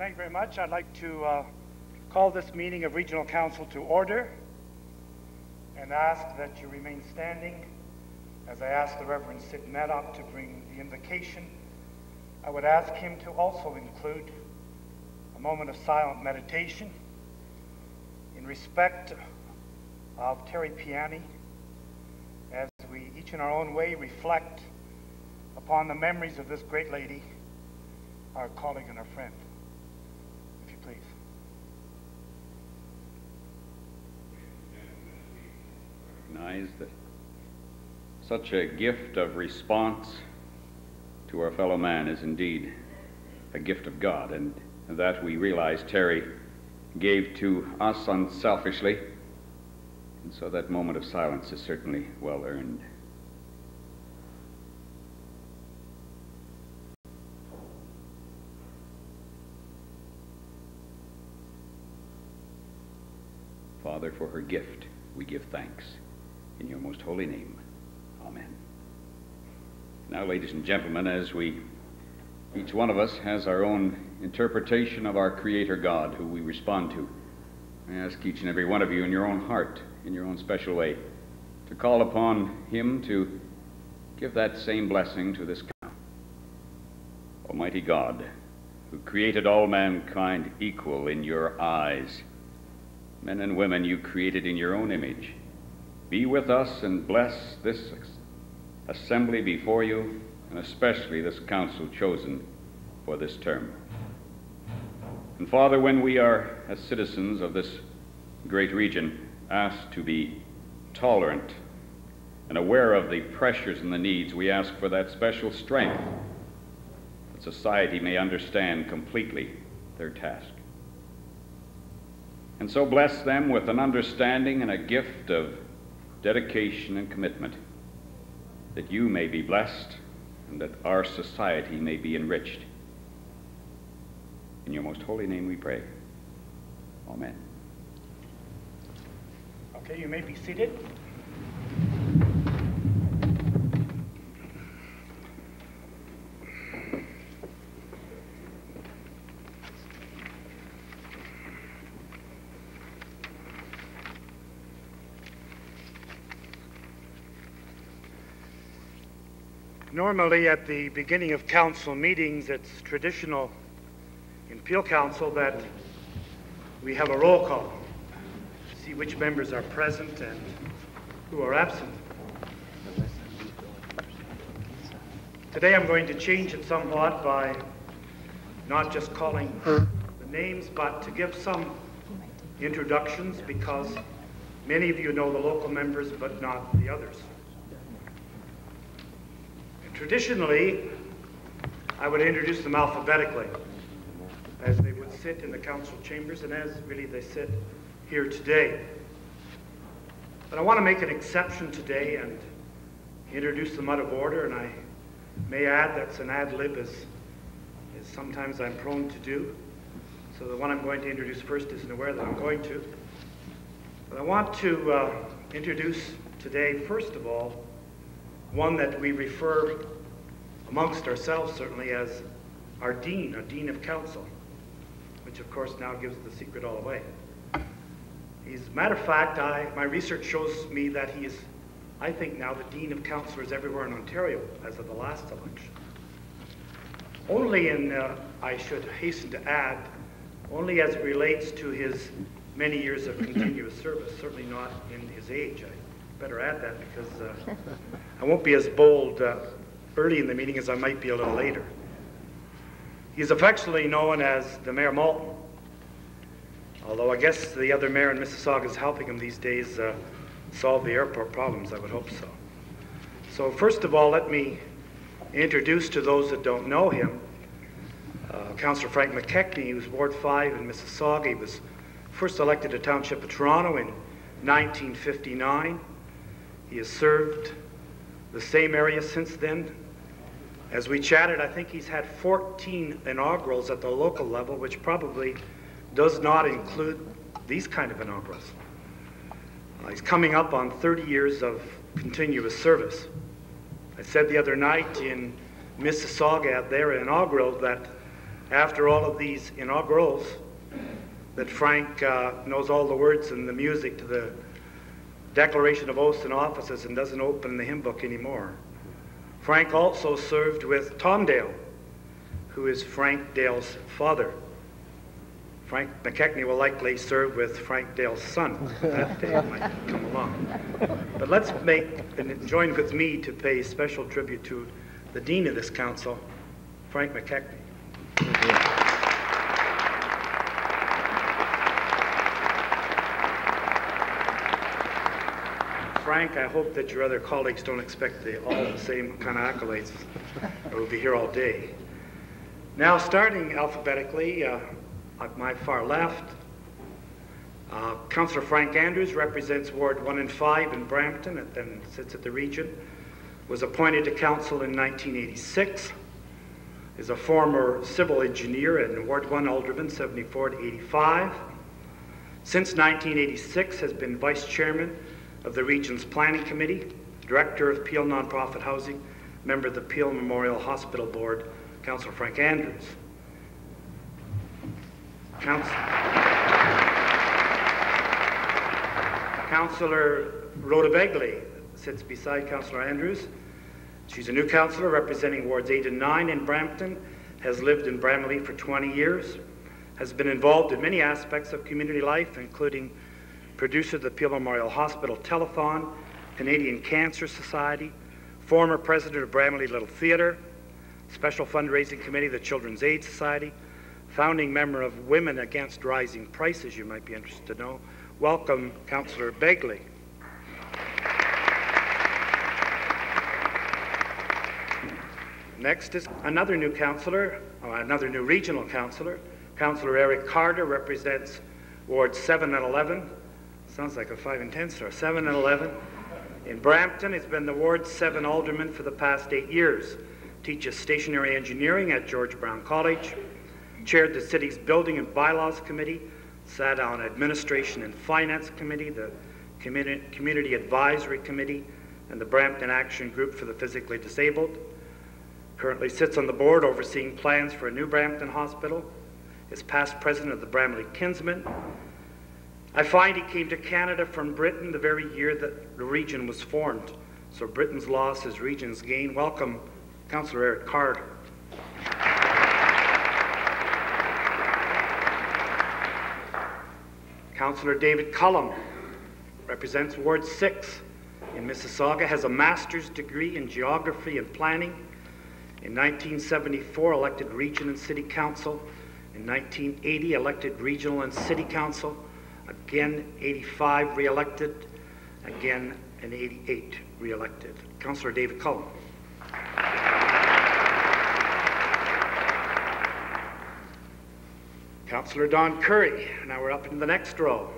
Thank you very much. I'd like to call this meeting of Regional Council to order and ask that you remain standing as I ask the Reverend Sid Maddock to bring the invocation. I would ask him to also include a moment of silent meditation in respect of Terry Piani as we each in our own way reflect upon the memories of this great lady, our colleague and our friend. If you please. Recognize that such a gift of response to our fellow man is indeed a gift of God, and that we realize Terry gave to us unselfishly, and so that moment of silence is certainly well earned. Father, for her gift we give thanks. In your most holy name, amen. Now, ladies and gentlemen, as each one of us has our own interpretation of our Creator God, who we respond to, I ask each and every one of you in your own heart, in your own special way, to call upon Him to give that same blessing to this country. Almighty God, who created all mankind equal in your eyes, men and women you created in your own image, be with us and bless this assembly before you, and especially this council chosen for this term. And Father, when we are, as citizens of this great region, asked to be tolerant and aware of the pressures and the needs, we ask for that special strength that society may understand completely their task. And so bless them with an understanding and a gift of dedication and commitment, that you may be blessed and that our society may be enriched. In your most holy name we pray. Amen. Okay, you may be seated. Normally at the beginning of council meetings, it's traditional in Peel Council that we have a roll call to see which members are present and who are absent. Today I'm going to change it somewhat by not just calling the names, but to give some introductions, because many of you know the local members but not the others. Traditionally, I would introduce them alphabetically as they would sit in the council chambers and as really they sit here today. But I want to make an exception today and introduce them out of order, and I may add that's an ad lib as sometimes I'm prone to do. So the one I'm going to introduce first isn't aware that I'm going to. But I want to introduce today, first of all, one that we refer amongst ourselves certainly as our dean of council, which of course now gives the secret all away. As a matter of fact, my research shows me that he is, I think now, the dean of councillors everywhere in Ontario as of the last election. Only in, I should hasten to add, only as it relates to his many years of continuous service, certainly not in his age. Better add that because I won't be as bold early in the meeting as I might be a little later. He's affectionately known as the Mayor Malton, although I guess the other mayor in Mississauga is helping him these days solve the airport problems. I would hope so. So first of all, let me introduce to those that don't know him, Councillor Frank McKechnie. He was Ward 5 in Mississauga. He was first elected to Township of Toronto in 1959. He has served the same area since then. As we chatted, I think he's had 14 inaugurals at the local level, which probably does not include these kind of inaugurals. He's coming up on 30 years of continuous service. I said the other night in Mississauga at their inaugural that after all of these inaugurals, that Frank knows all the words and the music to the Declaration of Oaths and Offices and doesn't open the hymn book anymore. Frank also served with Tom Dale, who is Frank Dale's father. Frank McKechnie will likely serve with Frank Dale's son. That day might come along. But let's make and join with me to pay special tribute to the Dean of this council, Frank McKechnie. Frank, I hope that your other colleagues don't expect all the same kind of accolades, or we'll be here all day. Now, starting alphabetically, at my far left, Councillor Frank Andrews represents Ward 1 and 5 in Brampton, and then sits at the region, was appointed to council in 1986, is a former civil engineer and Ward 1 alderman, 74 to 85. Since 1986 has been vice chairman of the region's planning committee, director of Peel Nonprofit Housing, member of the Peel Memorial Hospital Board, Councillor Frank Andrews. Councillor Rhoda Begley sits beside Councillor Andrews. She's a new councillor representing Wards 8 and 9 in Brampton, has lived in Bramalea for 20 years, has been involved in many aspects of community life, including producer of the Peel Memorial Hospital Telethon, Canadian Cancer Society, former president of Bramalea Little Theatre, special fundraising committee of the Children's Aid Society, founding member of Women Against Rising Prices, you might be interested to know. Welcome, Councillor Begley. Next is another new councillor, another new regional councillor. Councillor Eric Carter represents Wards 7 and 11. Sounds like a 5 and 10 star. 7 and 11. In Brampton, he's been the Ward 7 alderman for the past 8 years. Teaches stationary engineering at George Brown College. Chaired the city's Building and Bylaws Committee. Sat on Administration and Finance Committee, the Community Advisory Committee, and the Brampton Action Group for the Physically Disabled. Currently sits on the board overseeing plans for a new Brampton hospital. Is past president of the Bramalea Kinsmen. I find he came to Canada from Britain the very year that the region was formed. So Britain's loss is region's gain. Welcome, Councillor Eric Carter. Councillor David Cullum represents Ward 6 in Mississauga, has a master's degree in geography and planning. In 1974, elected region and city council. In 1980, elected regional and city council. Again, 85 re-elected. Again, in 88 re-elected. Councillor David Cullum. Councillor Don Curry. Now we're up in the next row.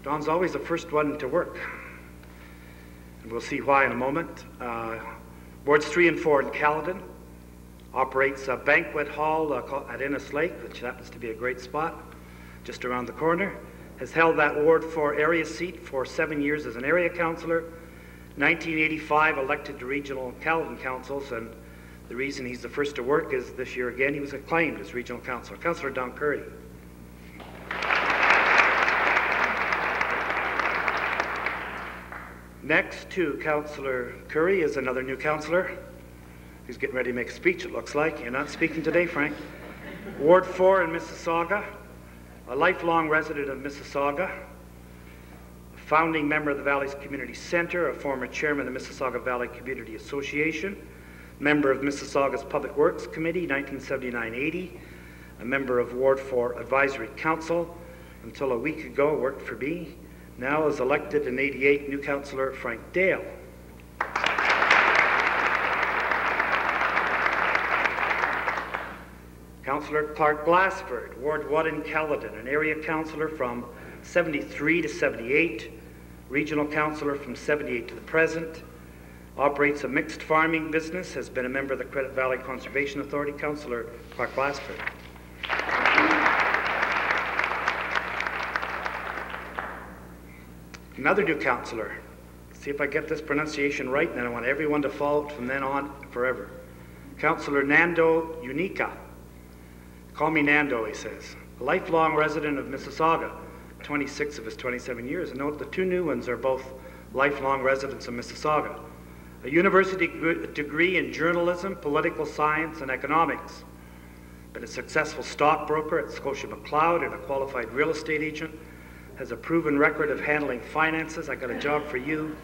Don's always the first one to work. And we'll see why in a moment. Wards 3 and 4 in Caledon. Operates a banquet hall at Innes Lake, which happens to be a great spot, just around the corner. Has held that Ward 4 area seat for 7 years as an area councillor. 1985 elected to regional Caledon councils, and the reason he's the first to work is this year again he was acclaimed as regional councillor. Councillor Don Curry. Next to Councillor Curry is another new councillor. He's getting ready to make a speech, it looks like. You're not speaking today, Frank. Ward 4 in Mississauga, a lifelong resident of Mississauga, a founding member of the Valley's Community Centre, a former chairman of the Mississauga Valley Community Association, member of Mississauga's Public Works Committee, 1979-80, a member of Ward 4 Advisory Council, until a week ago worked for me, now is elected in 88, new councillor Frank Dale. Councillor Clark Glassford, Ward 1 in Caledon, an area councillor from 73 to 78, regional councillor from 78 to the present, operates a mixed farming business, has been a member of the Credit Valley Conservation Authority. Councillor Clark Glassford. Another new councillor. See if I get this pronunciation right, and then I want everyone to follow it from then on forever. Councillor Nando Unica. Call me Nando, he says. A lifelong resident of Mississauga, 26 of his 27 years. And note the two new ones are both lifelong residents of Mississauga. A university degree in journalism, political science, and economics. Been a successful stockbroker at Scotia McLeod and a qualified real estate agent. Has a proven record of handling finances. I got a job for you.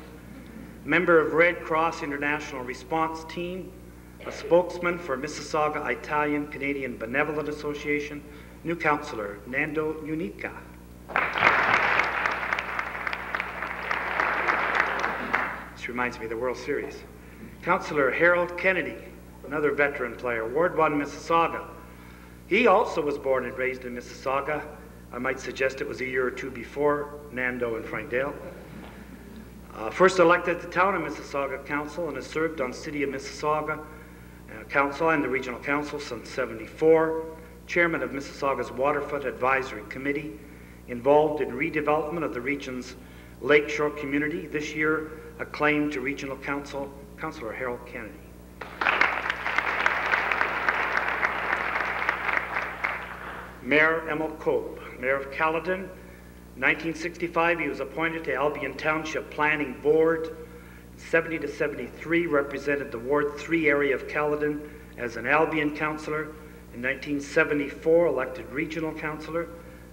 Member of Red Cross International Response Team. A spokesman for Mississauga Italian-Canadian Benevolent Association. New councillor, Nando Unica. This reminds me of the World Series. Councillor Harold Kennedy, another veteran player, Ward 1 Mississauga. He also was born and raised in Mississauga. I might suggest it was a year or two before Nando and Frank Dale. First elected to the town of Mississauga Council and has served on City of Mississauga Council and the Regional Council since '74. Chairman of Mississauga's Waterfront Advisory Committee, involved in redevelopment of the region's lakeshore community. This year, acclaimed to Regional Council, Councillor Harold Kennedy. Mayor Emil Cope, Mayor of Caledon. 1965, he was appointed to Albion Township Planning Board. 70 to 73, represented the Ward 3 area of Caledon as an Albion councillor. In 1974, elected regional councillor,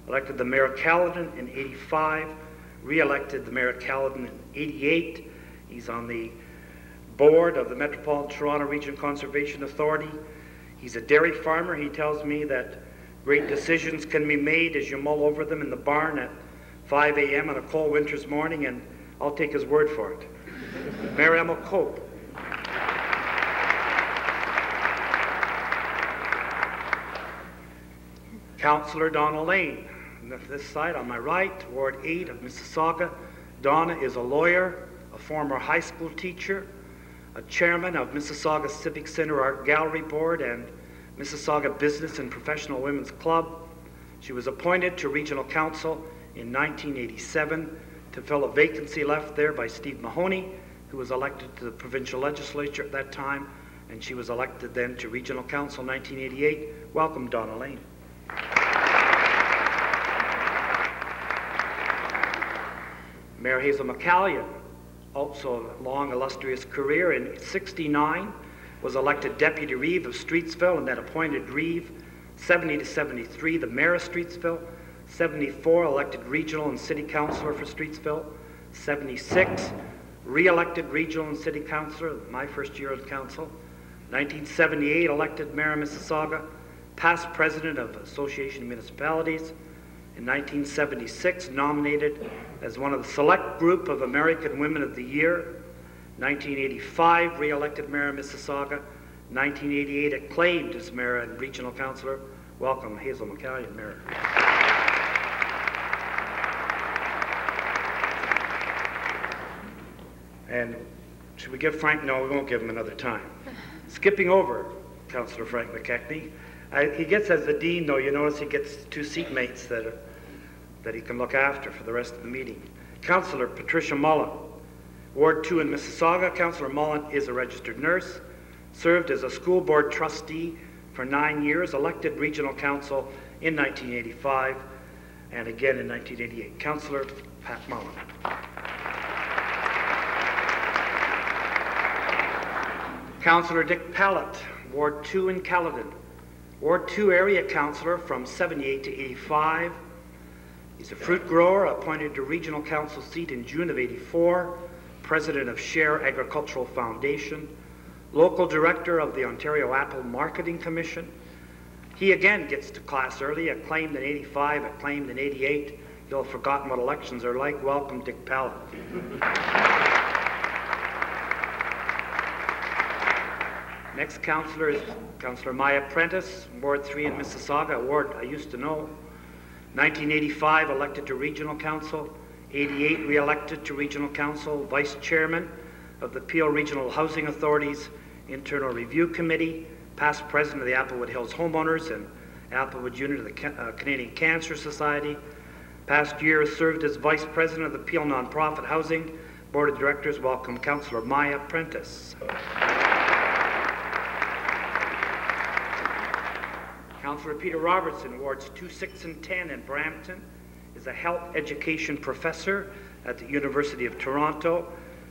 elected the mayor of Caledon in 85, re-elected the mayor of Caledon in 88. He's on the board of the Metropolitan Toronto Region Conservation Authority. He's a dairy farmer. He tells me that great decisions can be made as you mull over them in the barn at 5 a.m. on a cold winter's morning, and I'll take his word for it. Mayor Emil Cope. Councillor Donna Lane. This side on my right, Ward 8 of Mississauga. Donna is a lawyer, a former high school teacher, a chairman of Mississauga Civic Center Art Gallery Board and Mississauga Business and Professional Women's Club. She was appointed to Regional Council in 1987 to fill a vacancy left there by Steve Mahoney, who was elected to the provincial legislature at that time, and she was elected then to Regional Council in 1988. Welcome, Donna Lane. Mayor Hazel McCallion, also a long, illustrious career. In '69, was elected Deputy Reeve of Streetsville and then appointed Reeve. 70 to 73, the Mayor of Streetsville. 74, elected Regional and City Councillor for Streetsville. 76, re-elected Regional and City Councillor, my first year on council. 1978, elected Mayor of Mississauga, past President of Association of Municipalities. In 1976, nominated as one of the select group of American Women of the Year. 1985, re-elected Mayor of Mississauga. 1988, acclaimed as Mayor and Regional Councillor. Welcome, Hazel McCallion, Mayor. And should we give Frank? No, we won't give him another time. Skipping over Councillor Frank McKechnie. He gets, as the dean, though, you notice he gets two seatmates that he can look after for the rest of the meeting. Councillor Patricia Mullen, Ward 2 in Mississauga. Councillor Mullen is a registered nurse, served as a school board trustee for 9 years, elected Regional Council in 1985, and again in 1988. Councillor Pat Mullen. Councillor Dick Pallett, Ward 2 in Caledon. Ward 2 area councillor from 78 to 85. He's a fruit grower, appointed to Regional Council seat in June of 84, president of Share Agricultural Foundation, local director of the Ontario Apple Marketing Commission. He again gets to class early, acclaimed in 85, acclaimed in 88. You'll have forgotten what elections are like. Welcome, Dick Pallett. Next councillor is Councillor Maya Prentice, Ward 3 in Mississauga, a ward I used to know. 1985, elected to Regional Council. 88, re-elected to Regional Council, Vice Chairman of the Peel Regional Housing Authority's Internal Review Committee, past President of the Applewood Hills Homeowners and Applewood Unit of the Canadian Cancer Society. Past year served as Vice President of the Peel Nonprofit Housing Board of Directors. Welcome, Councillor Maya Prentice. Councillor Peter Robertson, Wards 2, 6, and 10 in Brampton, is a health education professor at the University of Toronto.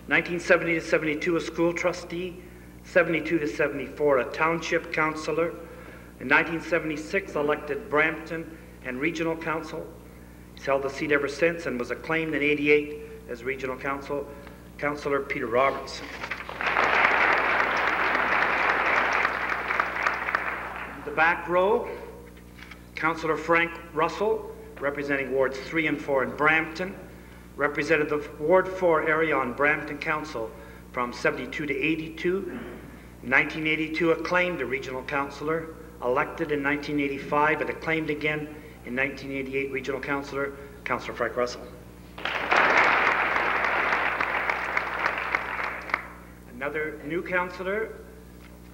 1970 to 72, a school trustee. 72 to 74, a township councillor. In 1976, elected Brampton and Regional Council. He's held the seat ever since and was acclaimed in 88 as Regional Council. Councillor Peter Robertson. In the back row, Councillor Frank Russell, representing Wards 3 and 4 in Brampton, represented the Ward 4 area on Brampton Council from 72 to 82. In 1982, acclaimed a regional councillor, elected in 1985 and acclaimed again in 1988 regional councillor, Councillor Frank Russell. Another new councillor,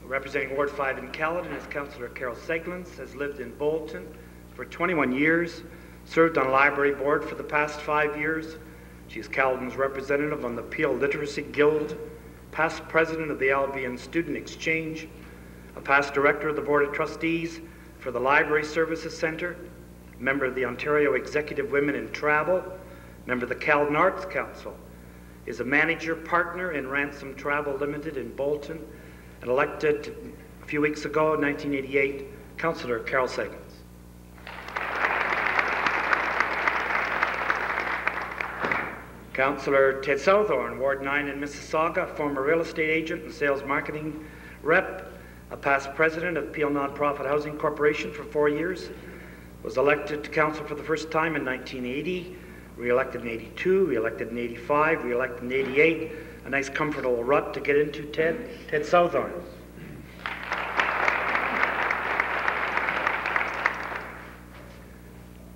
representing Ward 5 in Caledon, is Councillor Carol Seglins, has lived in Bolton for 21 years, served on library board for the past 5 years. She is Caledon's representative on the Peel Literacy Guild, past president of the Albion Student Exchange, a past director of the Board of Trustees for the Library Services Centre, member of the Ontario Executive Women in Travel, member of the Caledon Arts Council, is a manager partner in Ransom Travel Limited in Bolton, and elected a few weeks ago in 1988, Councillor Carol Seglins. Councillor Ted Southorn, Ward 9 in Mississauga, former real estate agent and sales marketing rep, a past president of Peel Nonprofit Housing Corporation for 4 years, was elected to council for the first time in 1980, re-elected in 82, re-elected in 85, re-elected in 88. A nice comfortable rut to get into, Ted Southorn.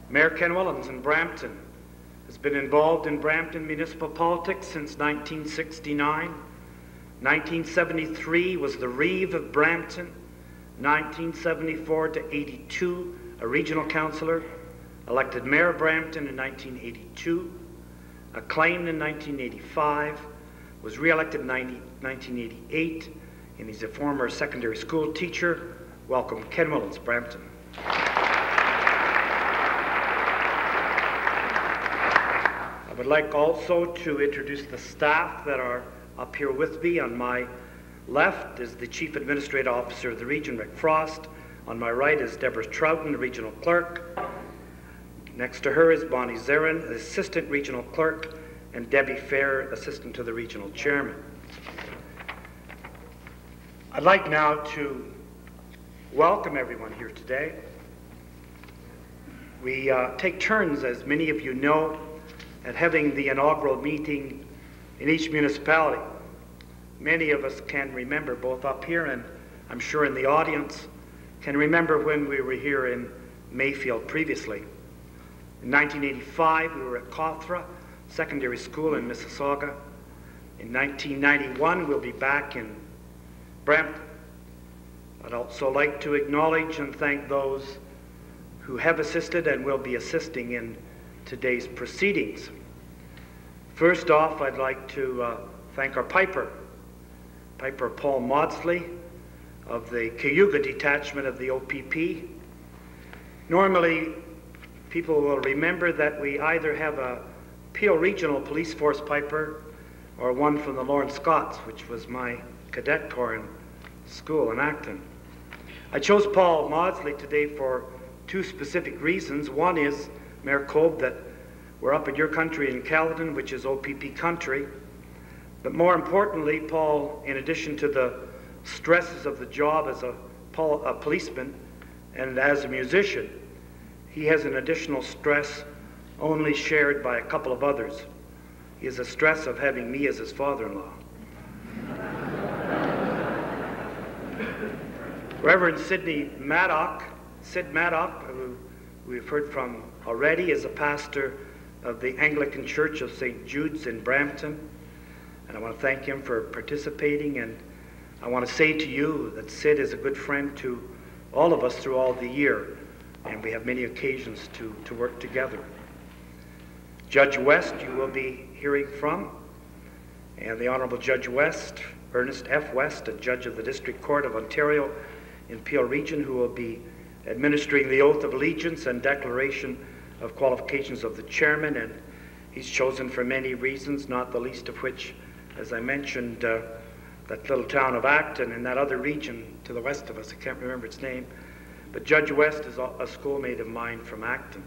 Mayor Ken Willans in Brampton has been involved in Brampton municipal politics since 1969. 1973 was the Reeve of Brampton. 1974 to 82, a regional councillor. Elected Mayor of Brampton in 1982. Acclaimed in 1985. Was re-elected in 1988. And he's a former secondary school teacher. Welcome, Ken Willans, Brampton. I would like also to introduce the staff that are up here with me. On my left is the Chief Administrative Officer of the region, Rick Frost. On my right is Deborah Troughton, the Regional Clerk. Next to her is Bonnie Zarin, Assistant Regional Clerk, and Debbie Fair, Assistant to the Regional Chairman. I'd like now to welcome everyone here today. We take turns, as many of you know, at having the inaugural meeting in each municipality. Many of us can remember, both up here and I'm sure in the audience, can remember when we were here in Mayfield previously. In 1985, we were at Cawthra Secondary School in Mississauga. In 1991, we'll be back in Brampton. I'd also like to acknowledge and thank those who have assisted and will be assisting in today's proceedings. First off, I'd like to thank our Piper Paul Maudsley of the Cayuga detachment of the OPP. Normally, people will remember that we either have a Peel Regional Police Force Piper or one from the Lawrence Scots, which was my cadet corps in school in Acton. I chose Paul Maudsley today for two specific reasons. One is, Mayor Kolb, that we're up in your country in Caledon, which is OPP country. But more importantly, Paul, in addition to the stresses of the job as a policeman and as a musician, he has an additional stress only shared by a couple of others. He has a stress of having me as his father-in-law. Reverend Sid Maddock, who we've heard from already, is a pastor of the Anglican Church of St. Jude's in Brampton. And I want to thank him for participating, and I want to say to you that Sid is a good friend to all of us through all the year, and we have many occasions to work together. Judge West, you will be hearing from, and the Honourable Judge West, Ernest F. West, a judge of the District Court of Ontario in Peel Region, who will be administering the oath of allegiance and declaration of qualifications of the chairman, and he's chosen for many reasons, not the least of which, as I mentioned, that little town of Acton in that other region to the west of us, I can't remember its name, but Judge West is a schoolmate of mine from Acton.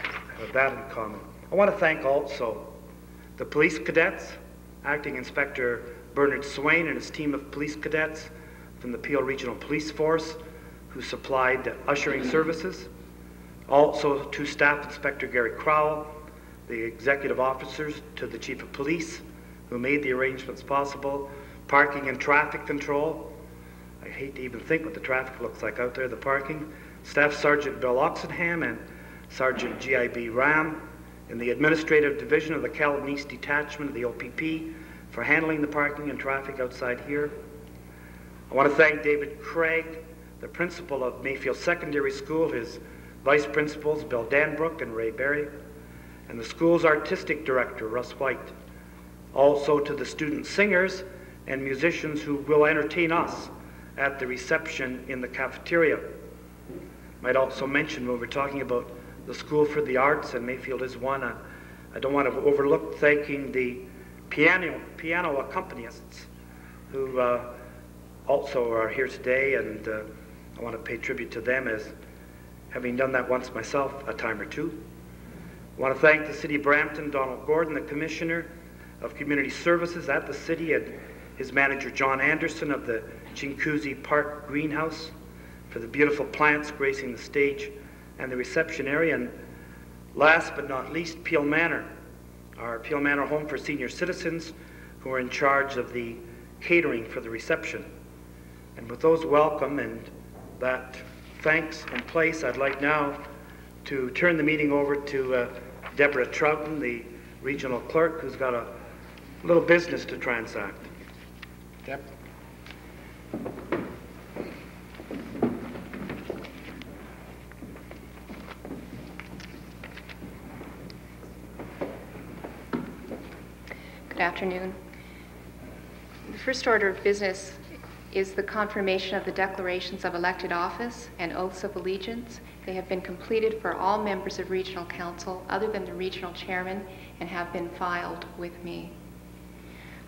I have that in common. I want to thank also the police cadets, Acting Inspector Bernard Swain and his team of police cadets from the Peel Regional Police Force who supplied ushering services. Also to Staff Inspector Gary Crowell, the executive officers, to the Chief of Police who made the arrangements possible, parking and traffic control. I hate to even think what the traffic looks like out there, the parking. Staff Sergeant Bill Oxenham and Sergeant G.I.B. Ram in the Administrative Division of the Caledon East Detachment of the OPP for handling the parking and traffic outside here. I want to thank David Craig, the principal of Mayfield Secondary School, his vice principals, Bill Danbrook and Ray Berry, and the school's artistic director, Russ White. Also to the student singers and musicians who will entertain us at the reception in the cafeteria. Might also mention when we're talking about the School for the Arts, and Mayfield is one, I don't want to overlook thanking the piano accompanists who also are here today, and I want to pay tribute to them as having done that once myself a time or two. I want to thank the City of Brampton, Donald Gordon, the Commissioner of Community Services at the City, and his manager John Anderson of the Chinguacousy Park Greenhouse for the beautiful plants gracing the stage and the reception area. And last but not least, Peel Manor, our Peel Manor home for senior citizens who are in charge of the catering for the reception. And with those welcome and that thanks in place, I'd like now to turn the meeting over to Deborah Troughton, the regional clerk, who's got a little business to transact. Deb. Good afternoon. The first order of business is the confirmation of the declarations of elected office and oaths of allegiance. They have been completed for all members of Regional Council other than the Regional Chairman and have been filed with me.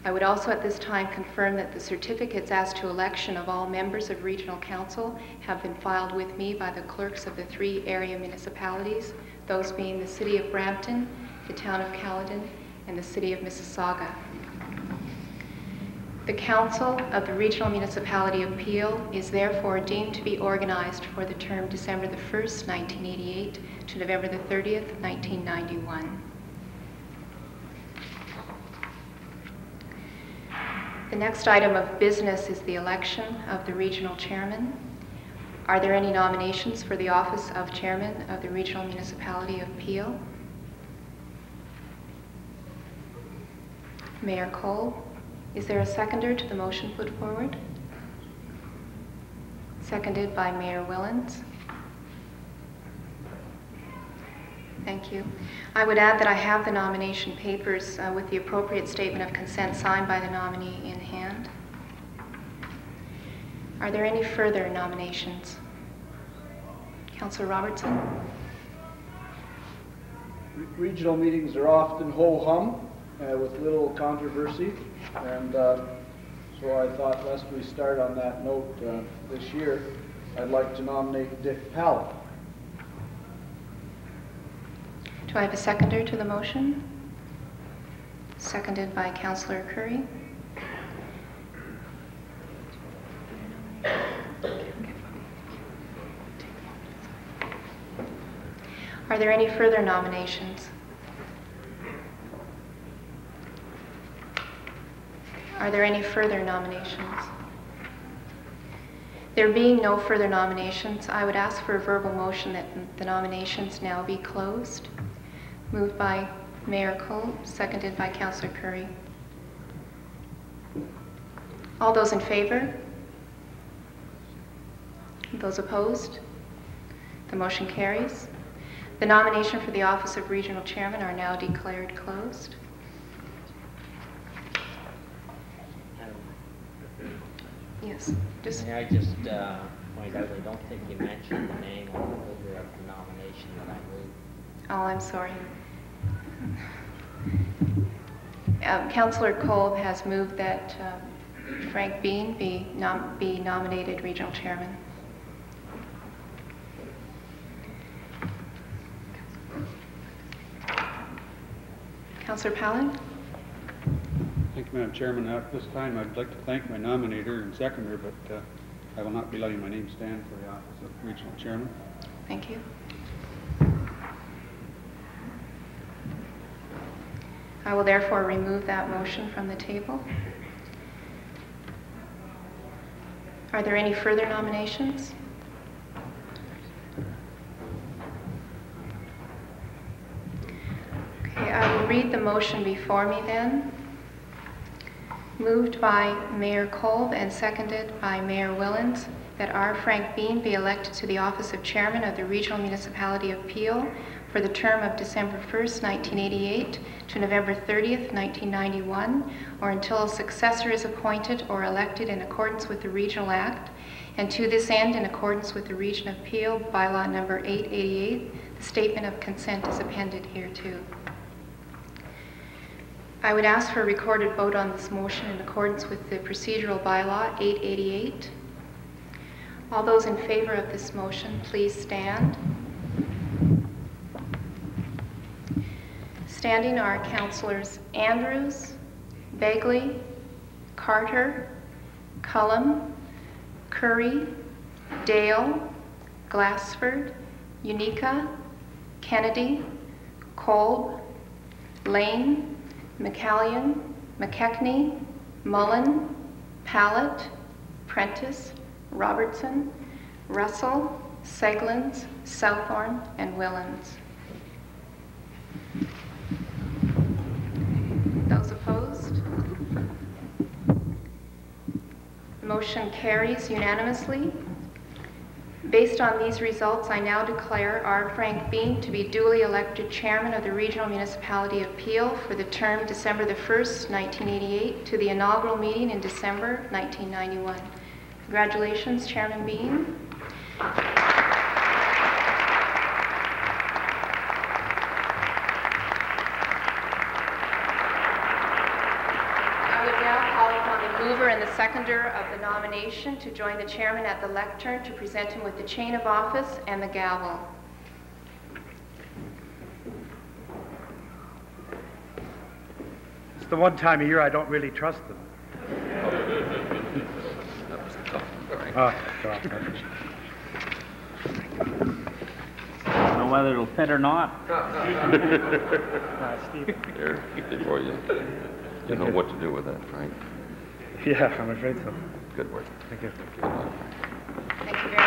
I would also at this time confirm that the certificates as to election of all members of Regional Council have been filed with me by the clerks of the 3 area municipalities, those being the City of Brampton, the Town of Caledon, and the City of Mississauga. The Council of the Regional Municipality of Peel is therefore deemed to be organized for the term December the 1st, 1988 to November the 30th, 1991. The next item of business is the election of the Regional Chairman. Are there any nominations for the office of Chairman of the Regional Municipality of Peel? Mayor Cole, is there a seconder to the motion put forward? Seconded by Mayor Willens. Thank you. I would add that I have the nomination papers with the appropriate statement of consent signed by the nominee in hand. Are there any further nominations? Councillor Robertson? Regional meetings are often ho-hum with little controversy, and so I thought lest we start on that note this year, I'd like to nominate Dick Pallett. Do I have a seconder to the motion? Seconded by Councillor Curry. Are there any further nominations? Are there any further nominations? There being no further nominations, I would ask for a verbal motion that the nominations now be closed. Moved by Mayor Cole, seconded by Councillor Curry. All those in favor? Those opposed? The motion carries. The nomination for the office of Regional Chairman are now declared closed. Yes, just... May I just want point out, I don't think you mentioned the name of the holder of the nomination that I moved. Oh, I'm sorry. Councillor Kolb has moved that Frank Bean be nominated regional chairman. Councillor Palin? Thank you, Madam Chairman. At this time, I'd like to thank my nominator and seconder, but I will not be letting my name stand for the office of regional chairman. Thank you. I will therefore remove that motion from the table. Are there any further nominations? Okay, I will read the motion before me then. Moved by Mayor Kolb and seconded by Mayor Willens that R. Frank Bean be elected to the office of Chairman of the Regional Municipality of Peel for the term of December 1st, 1988 to November 30th, 1991, or until a successor is appointed or elected in accordance with the Regional Act, and to this end, in accordance with the Region of Peel Bylaw number 888, the statement of consent is appended hereto. I would ask for a recorded vote on this motion in accordance with the procedural bylaw 888. All those in favor of this motion, please stand. Standing are Councillors Andrews, Begley, Carter, Cullum, Curry, Dale, Glassford, Unica, Kennedy, Kolb, Lane, McCallion, McKechnie, Mullen, Pallett, Prentice, Robertson, Russell, Seglins, Southorn, and Willens. Those opposed? The motion carries unanimously. Based on these results, I now declare R. Frank Bean to be duly elected Chairman of the Regional Municipality of Peel for the term December the 1st, 1988 to the inaugural meeting in December 1991. Congratulations, Chairman Bean. The mover and the seconder of the nomination to join the chairman at the lectern to present him with the chain of office and the gavel. It's the one time of year I don't really trust them. Oh, God. I don't know whether it'll fit or not. Steve. Here, before you know what to do with that, Frank. Yeah, I'm afraid so. Good work. Thank you. Good luck, Frank. Thank you very much.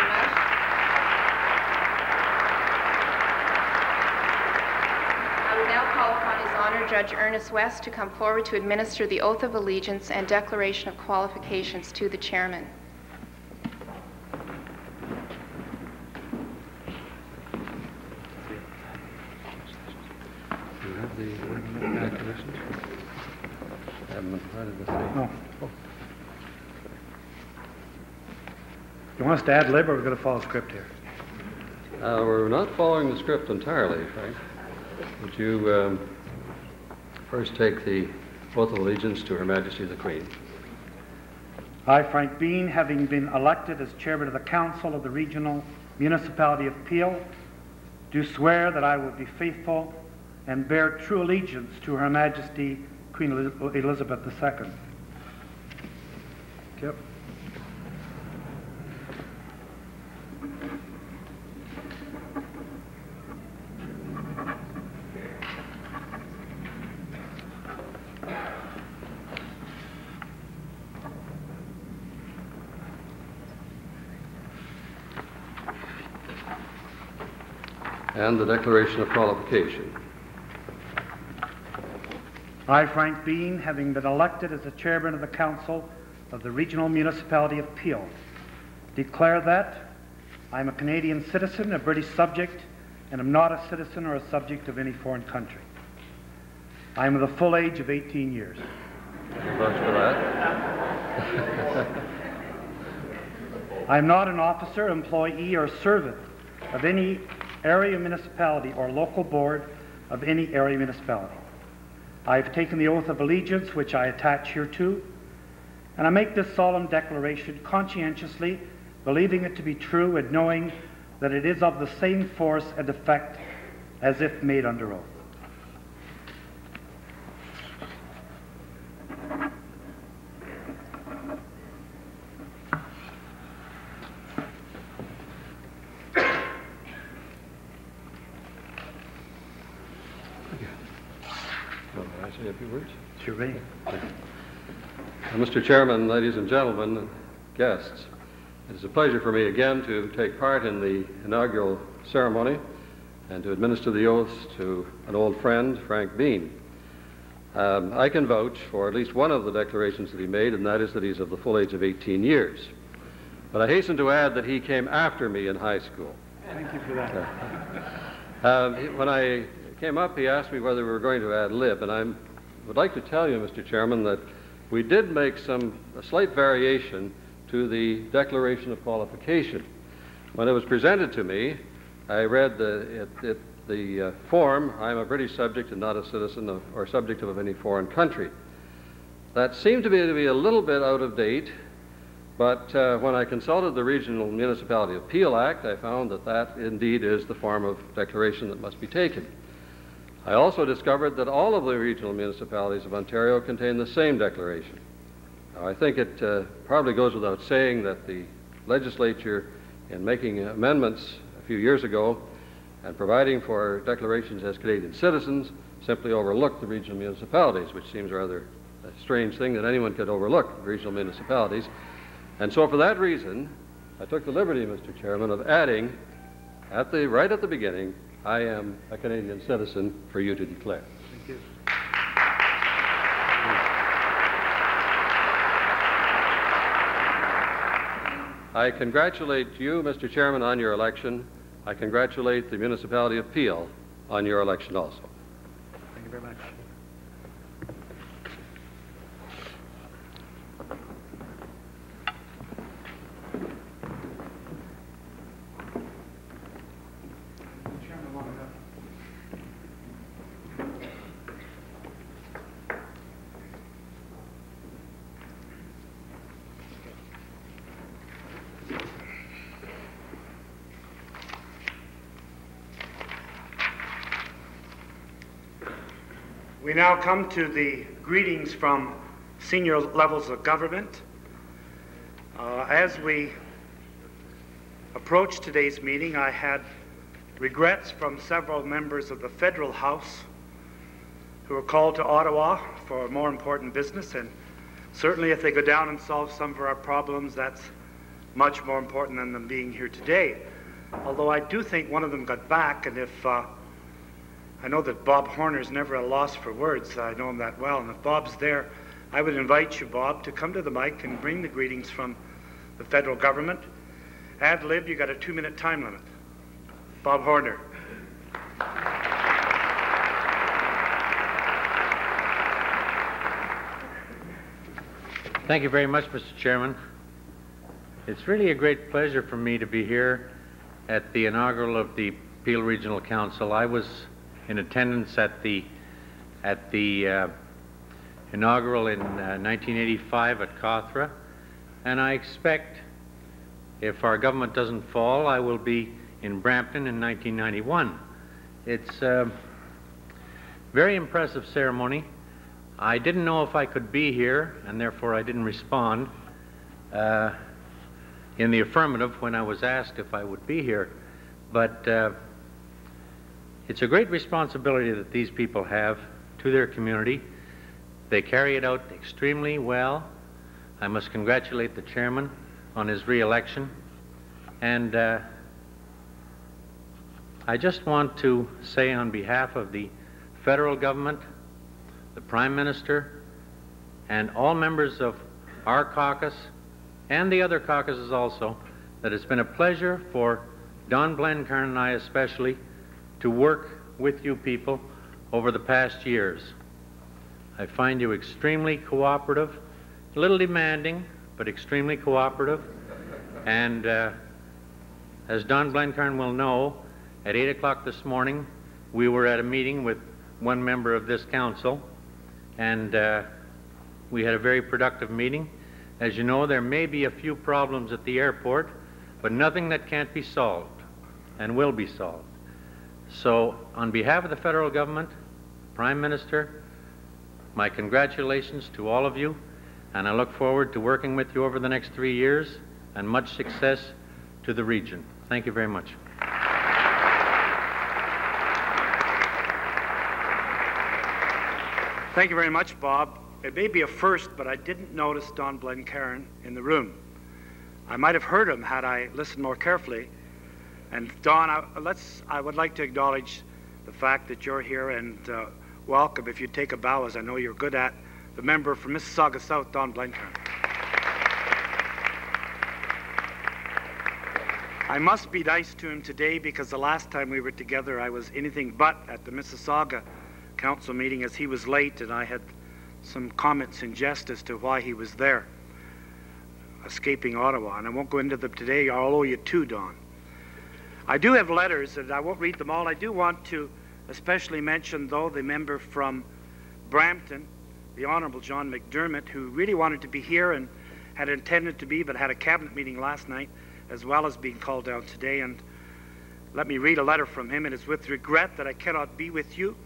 I would now call upon His Honor Judge Ernest West to come forward to administer the oath of allegiance and declaration of qualifications to the chairman. Do you have the declaration? I haven't provided the same. Oh. You want us to ad lib or are we going to follow script here? We're not following the script entirely, Frank. Would you first take the oath of allegiance to Her Majesty the Queen? I, Frank Bean, having been elected as chairman of the council of the Regional Municipality of Peel, do swear that I will be faithful and bear true allegiance to Her Majesty Queen Elizabeth II. Yep. And the declaration of qualification. I, Frank Bean, having been elected as the chairman of the council of the Regional Municipality of Peel, declare that I am a Canadian citizen, a British subject, and am not a citizen or a subject of any foreign country. I am of the full age of 18 years. Thank you much for that. I am not an officer, employee, or servant of any area municipality or local board of any area municipality. I have taken the oath of allegiance which I attach hereto, and I make this solemn declaration conscientiously, believing it to be true and knowing that it is of the same force and effect as if made under oath. I say a few words? Sure, Ray. Mr. Chairman, ladies and gentlemen, guests, it is a pleasure for me again to take part in the inaugural ceremony and to administer the oaths to an old friend, Frank Bean. I can vouch for at least one of the declarations that he made, and that is that he's of the full age of 18 years. But I hasten to add that he came after me in high school. Thank you for that. When I came up, he asked me whether we were going to ad lib, and I would like to tell you, Mr. Chairman, that we did make a slight variation to the Declaration of Qualification. When it was presented to me, I read the form, I'm a British subject and not a citizen or subject of any foreign country. That seemed to be a little bit out of date, but when I consulted the Regional Municipality Appeal Act, I found that that indeed is the form of declaration that must be taken. I also discovered that all of the regional municipalities of Ontario contain the same declaration. Now, I think it probably goes without saying that the legislature, in making amendments a few years ago and providing for declarations as Canadian citizens, simply overlooked the regional municipalities, which seems rather a strange thing that anyone could overlook regional municipalities. And so for that reason, I took the liberty, Mr. Chairman, of adding right at the beginning, I am a Canadian citizen for you to declare. Thank you. I congratulate you, Mr. Chairman, on your election. I congratulate the Municipality of Peel on your election also. Thank you very much. We now come to the greetings from senior levels of government. As we approach today's meeting, I had regrets from several members of the Federal House who were called to Ottawa for more important business, and certainly if they go down and solve some of our problems, that's much more important than them being here today. Although I do think one of them got back, and if I know that Bob Horner's never at a loss for words. I know him that well. And if Bob's there, I would invite you, Bob, to come to the mic and bring the greetings from the federal government. Ad lib, you got a 2-minute time limit. Bob Horner. Thank you very much, Mr. Chairman. It's really a great pleasure for me to be here at the inaugural of the Peel Regional Council. I was in attendance at the inaugural in 1985 at Cawthra, and I expect, if our government doesn't fall, I will be in Brampton in 1991. It's a very impressive ceremony. I didn't know if I could be here, and therefore I didn't respond in the affirmative when I was asked if I would be here, but it's a great responsibility that these people have to their community. They carry it out extremely well. I must congratulate the chairman on his re-election. And I just want to say on behalf of the federal government, the Prime Minister, and all members of our caucus, and the other caucuses also, that it's been a pleasure for Don Blencarn and I especially to work with you people over the past years. I find you extremely cooperative, a little demanding, but extremely cooperative. And as Don Blencarn will know, at 8 o'clock this morning, we were at a meeting with one member of this council, and we had a very productive meeting. As you know, there may be a few problems at the airport, but nothing that can't be solved and will be solved. So on behalf of the federal government, Prime Minister, my congratulations to all of you, and I look forward to working with you over the next 3 years, and much success to the region. Thank you very much. Thank you very much, Bob. It may be a first, but I didn't notice Don Blencarn in the room. I might have heard him had I listened more carefully. And Don, I would like to acknowledge the fact that you're here, and welcome, if you'd take a bow, as I know you're good at, the member from Mississauga South, Don Blencarn. I must be nice to him today because the last time we were together I was anything but at the Mississauga Council meeting, as he was late and I had some comments in jest as to why he was there, escaping Ottawa. And I won't go into them today. I'll owe you two, Don. I do have letters, and I won't read them all. I do want to especially mention, though, the member from Brampton, the Honourable John McDermott, who really wanted to be here and had intended to be, but had a cabinet meeting last night, as well as being called down today. And let me read a letter from him. It is with regret that I cannot be with you,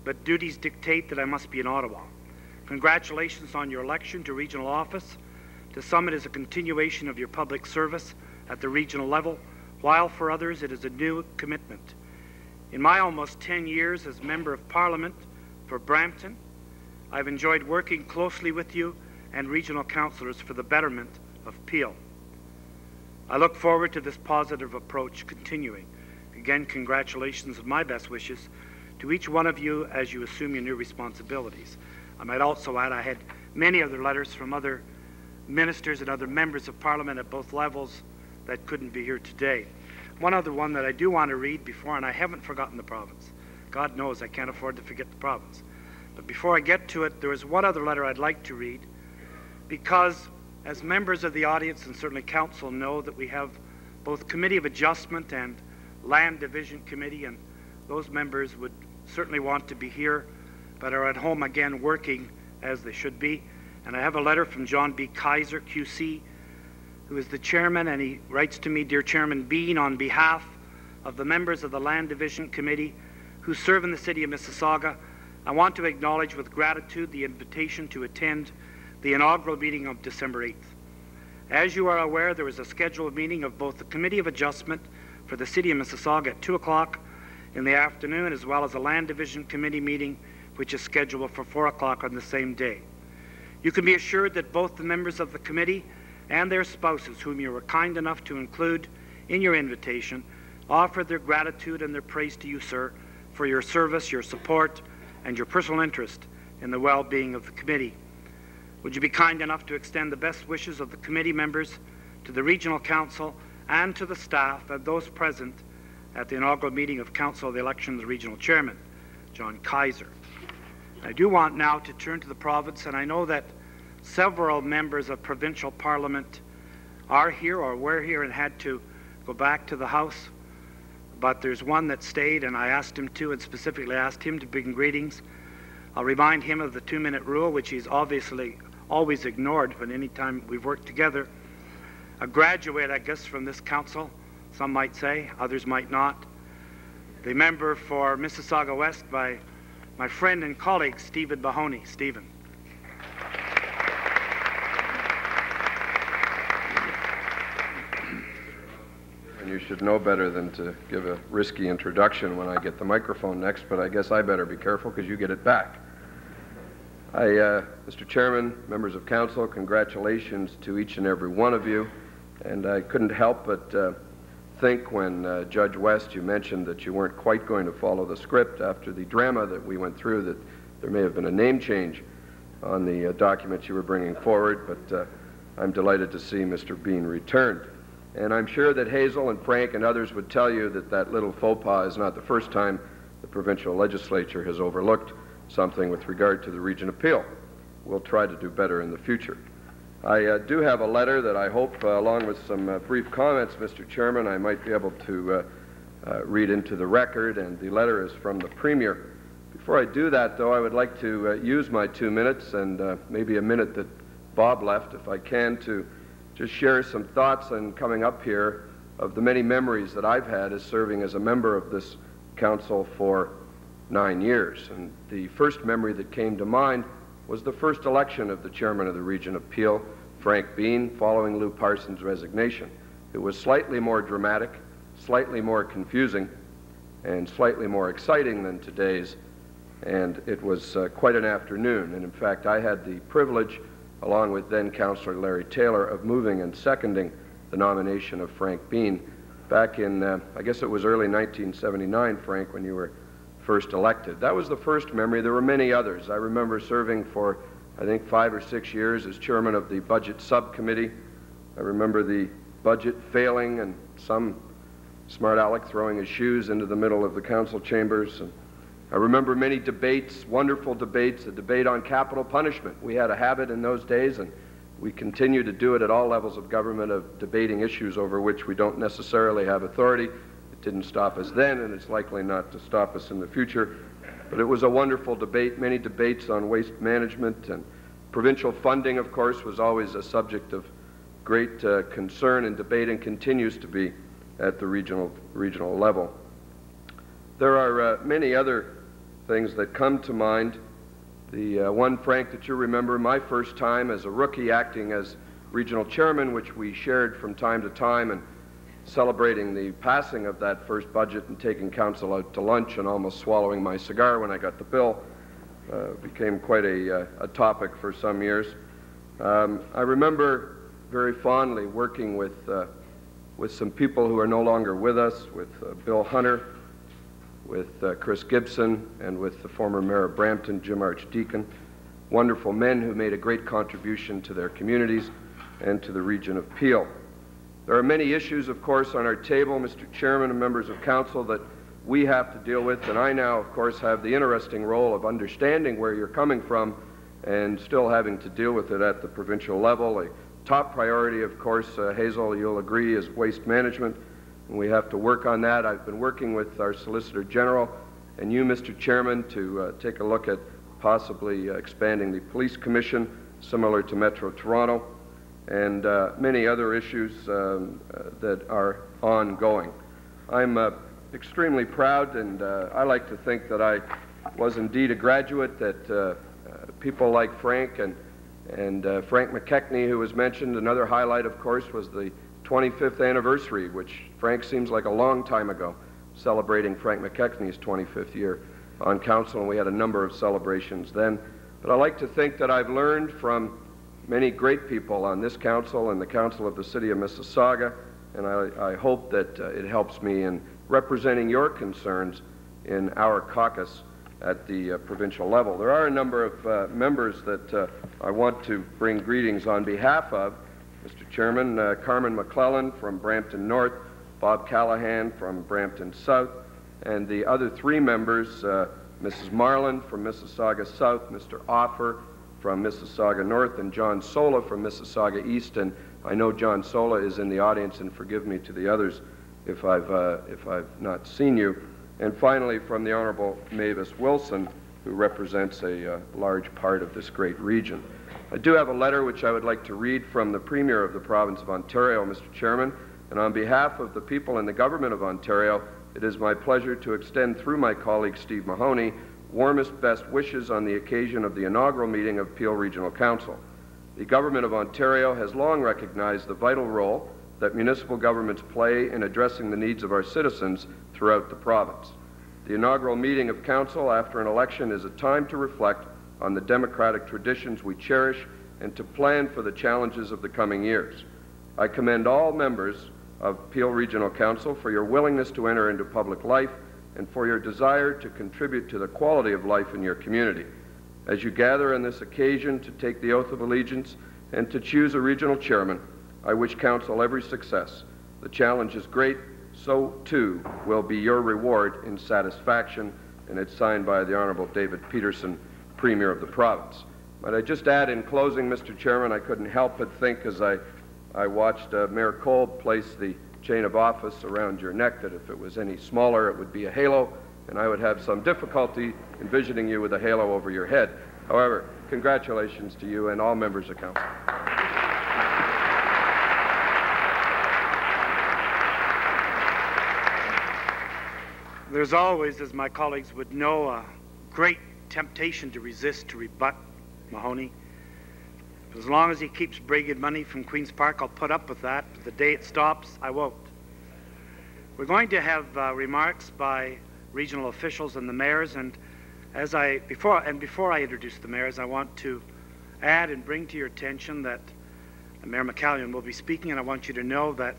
but duties dictate that I must be in Ottawa. Congratulations on your election to regional office. To some it is a continuation of your public service at the regional level, while for others it is a new commitment. In my almost 10 years as Member of Parliament for Brampton, I've enjoyed working closely with you and regional councillors for the betterment of Peel. I look forward to this positive approach continuing. Again, congratulations and my best wishes to each one of you as you assume your new responsibilities. I might also add I had many other letters from other ministers and other members of Parliament at both levels that couldn't be here today. One other one that I do want to read before, and I haven't forgotten the province. God knows I can't afford to forget the province. But before I get to it, there is one other letter I'd like to read, because as members of the audience and certainly council know that we have both Committee of Adjustment and Land Division Committee, and those members would certainly want to be here, but are at home again working as they should be. And I have a letter from John B. Kaiser, QC, who is the chairman, and he writes to me, Dear Chairman Bean, on behalf of the members of the Land Division Committee who serve in the city of Mississauga, I want to acknowledge with gratitude the invitation to attend the inaugural meeting of December 8th. As you are aware, there is a scheduled meeting of both the Committee of Adjustment for the city of Mississauga at 2 o'clock in the afternoon, as well as a Land Division Committee meeting, which is scheduled for 4 o'clock on the same day. You can be assured that both the members of the committee and their spouses, whom you were kind enough to include in your invitation, offer their gratitude and their praise to you, sir, for your service, your support, and your personal interest in the well-being of the committee. Would you be kind enough to extend the best wishes of the committee members to the Regional Council and to the staff and those present at the inaugural meeting of Council of the election of the Regional Chairman, John Kaiser. I do want now to turn to the province, and I know that several members of provincial parliament are here or were here and had to go back to the House, but there's one that stayed, and I asked him to, and specifically asked him to bring greetings. I'll remind him of the 2-minute rule, which he's obviously always ignored, but any time we've worked together. A graduate, I guess, from this council, some might say, others might not. The member for Mississauga West by my friend and colleague, Stephen Mahoney. Stephen. And you should know better than to give a risky introduction when I get the microphone next, but I guess I better be careful because you get it back. Mr. Chairman, members of council, congratulations to each and every one of you. And I couldn't help but think when Judge West, you mentioned that you weren't quite going to follow the script after the drama that we went through, that there may have been a name change on the documents you were bringing forward, but I'm delighted to see Mr. Bean returned. And I'm sure that Hazel and Frank and others would tell you that that little faux pas is not the first time the provincial legislature has overlooked something with regard to the region of Peel. We'll try to do better in the future. I do have a letter that I hope, along with some brief comments, Mr. Chairman, I might be able to read into the record, and the letter is from the Premier. Before I do that, though, I would like to use my 2 minutes and maybe a minute that Bob left, if I can, to just share some thoughts on coming up here of the many memories that I've had as serving as a member of this council for 9 years. And the first memory that came to mind was the first election of the chairman of the Region of Peel, Frank Bean, following Lou Parsons' resignation. It was slightly more dramatic, slightly more confusing, and slightly more exciting than today's, and it was quite an afternoon. And in fact, I had the privilege, along with then Councillor Larry Taylor, of moving and seconding the nomination of Frank Bean back in, I guess it was early 1979, Frank, when you were first elected. That was the first memory. There were many others. I remember serving for, I think, 5 or 6 years as chairman of the budget subcommittee. I remember the budget failing and some smart aleck throwing his shoes into the middle of the council chambers. And I remember many debates, wonderful debates, a debate on capital punishment. We had a habit in those days, and we continue to do it at all levels of government, of debating issues over which we don't necessarily have authority. It didn't stop us then, and it's likely not to stop us in the future. But it was a wonderful debate, many debates on waste management, and provincial funding, of course, was always a subject of great concern and debate, and continues to be at the regional level. There are many other things that come to mind. The one, Frank, that you remember, my first time as a rookie acting as regional chairman, which we shared from time to time, and celebrating the passing of that first budget and taking council out to lunch and almost swallowing my cigar when I got the bill, became quite a topic for some years. I remember very fondly working with some people who are no longer with us, with Bill Hunter, with Chris Gibson, and with the former mayor of Brampton, Jim Archdeacon. Wonderful men who made a great contribution to their communities and to the region of Peel. There are many issues, of course, on our table, Mr. Chairman and members of council, that we have to deal with, and I now, of course, have the interesting role of understanding where you're coming from and still having to deal with it at the provincial level. A top priority, of course, Hazel, you'll agree, is waste management, and we have to work on that. I've been working with our Solicitor General and you, Mr. Chairman, to take a look at possibly expanding the Police Commission, similar to Metro Toronto, and many other issues that are ongoing. I'm extremely proud, and I like to think that I was indeed a graduate, that people like Frank and Frank McKechnie, who was mentioned. Another highlight, of course, was the 25th anniversary, which Frank seems like a long time ago, celebrating Frank McKechnie's 25th year on council, and we had a number of celebrations then. But I like to think that I've learned from many great people on this council and the council of the city of Mississauga, and I hope that it helps me in representing your concerns in our caucus at the provincial level. There are a number of members that I want to bring greetings on behalf of, Mr. Chairman. Carmen McClellan from Brampton North, Bob Callahan from Brampton South, and the other 3 members, Mrs. Marlin from Mississauga South, Mr. Offer from Mississauga North, and John Sola from Mississauga East. And I know John Sola is in the audience, and forgive me to the others if I've not seen you. And finally, from the Honourable Mavis Wilson, who represents a large part of this great region. I do have a letter which I would like to read from the Premier of the Province of Ontario, Mr. Chairman, and on behalf of the people in the Government of Ontario, it is my pleasure to extend through my colleague Steve Mahoney warmest best wishes on the occasion of the inaugural meeting of Peel Regional Council. The Government of Ontario has long recognized the vital role that municipal governments play in addressing the needs of our citizens throughout the province. The inaugural meeting of Council after an election is a time to reflect on the democratic traditions we cherish and to plan for the challenges of the coming years. I commend all members of Peel Regional Council for your willingness to enter into public life and for your desire to contribute to the quality of life in your community. As you gather on this occasion to take the oath of allegiance and to choose a regional chairman, I wish Council every success. The challenge is great, so too will be your reward in satisfaction, and it's signed by the Honourable David Peterson, Premier of the province. Might I just add in closing, Mr. Chairman, I couldn't help but think as I watched Mayor Kolb place the chain of office around your neck that if it was any smaller it would be a halo, and I would have some difficulty envisioning you with a halo over your head. However, congratulations to you and all members of council. There's always, as my colleagues would know, a great temptation to resist, to rebut Mahoney. As long as he keeps bringing money from Queen's Park, I'll put up with that. But the day it stops, I won't. We're going to have remarks by regional officials and the mayors, and before I introduce the mayors, I want to add and bring to your attention that Mayor McCallion will be speaking, and I want you to know that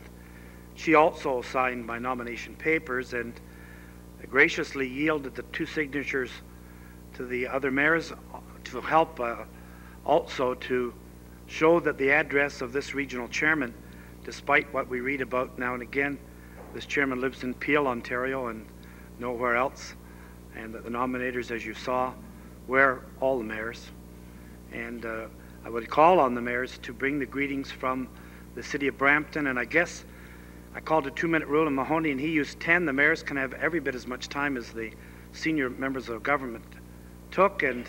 she also signed my nomination papers and graciously yielded the 2 signatures to the other mayors to help also to show that the address of this regional chairman, despite what we read about now and again, this chairman lives in Peel, Ontario, and nowhere else, and that the nominators, as you saw, were all the mayors. And I would call on the mayors to bring the greetings from the city of Brampton, and I guess I called a 2-minute rule in Mahoney, and he used 10. The mayors can have every bit as much time as the senior members of government took, and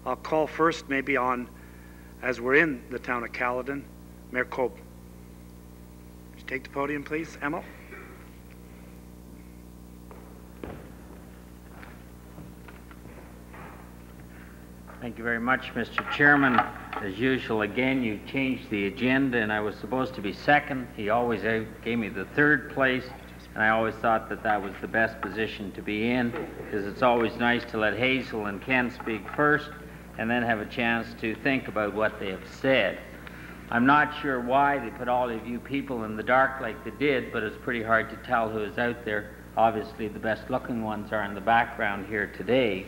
I'll call first maybe on, as we're in the town of Caledon, Mayor Kolb. Would you take the podium, please, Emil? Thank you very much, Mr. Chairman. As usual, again, you changed the agenda, and I was supposed to be second. He always gave me the 3rd place, and I always thought that that was the best position to be in, because it's always nice to let Hazel and Ken speak first, and then have a chance to think about what they have said. I'm not sure why they put all of you people in the dark like they did, but it's pretty hard to tell who is out there. Obviously, the best-looking ones are in the background here today.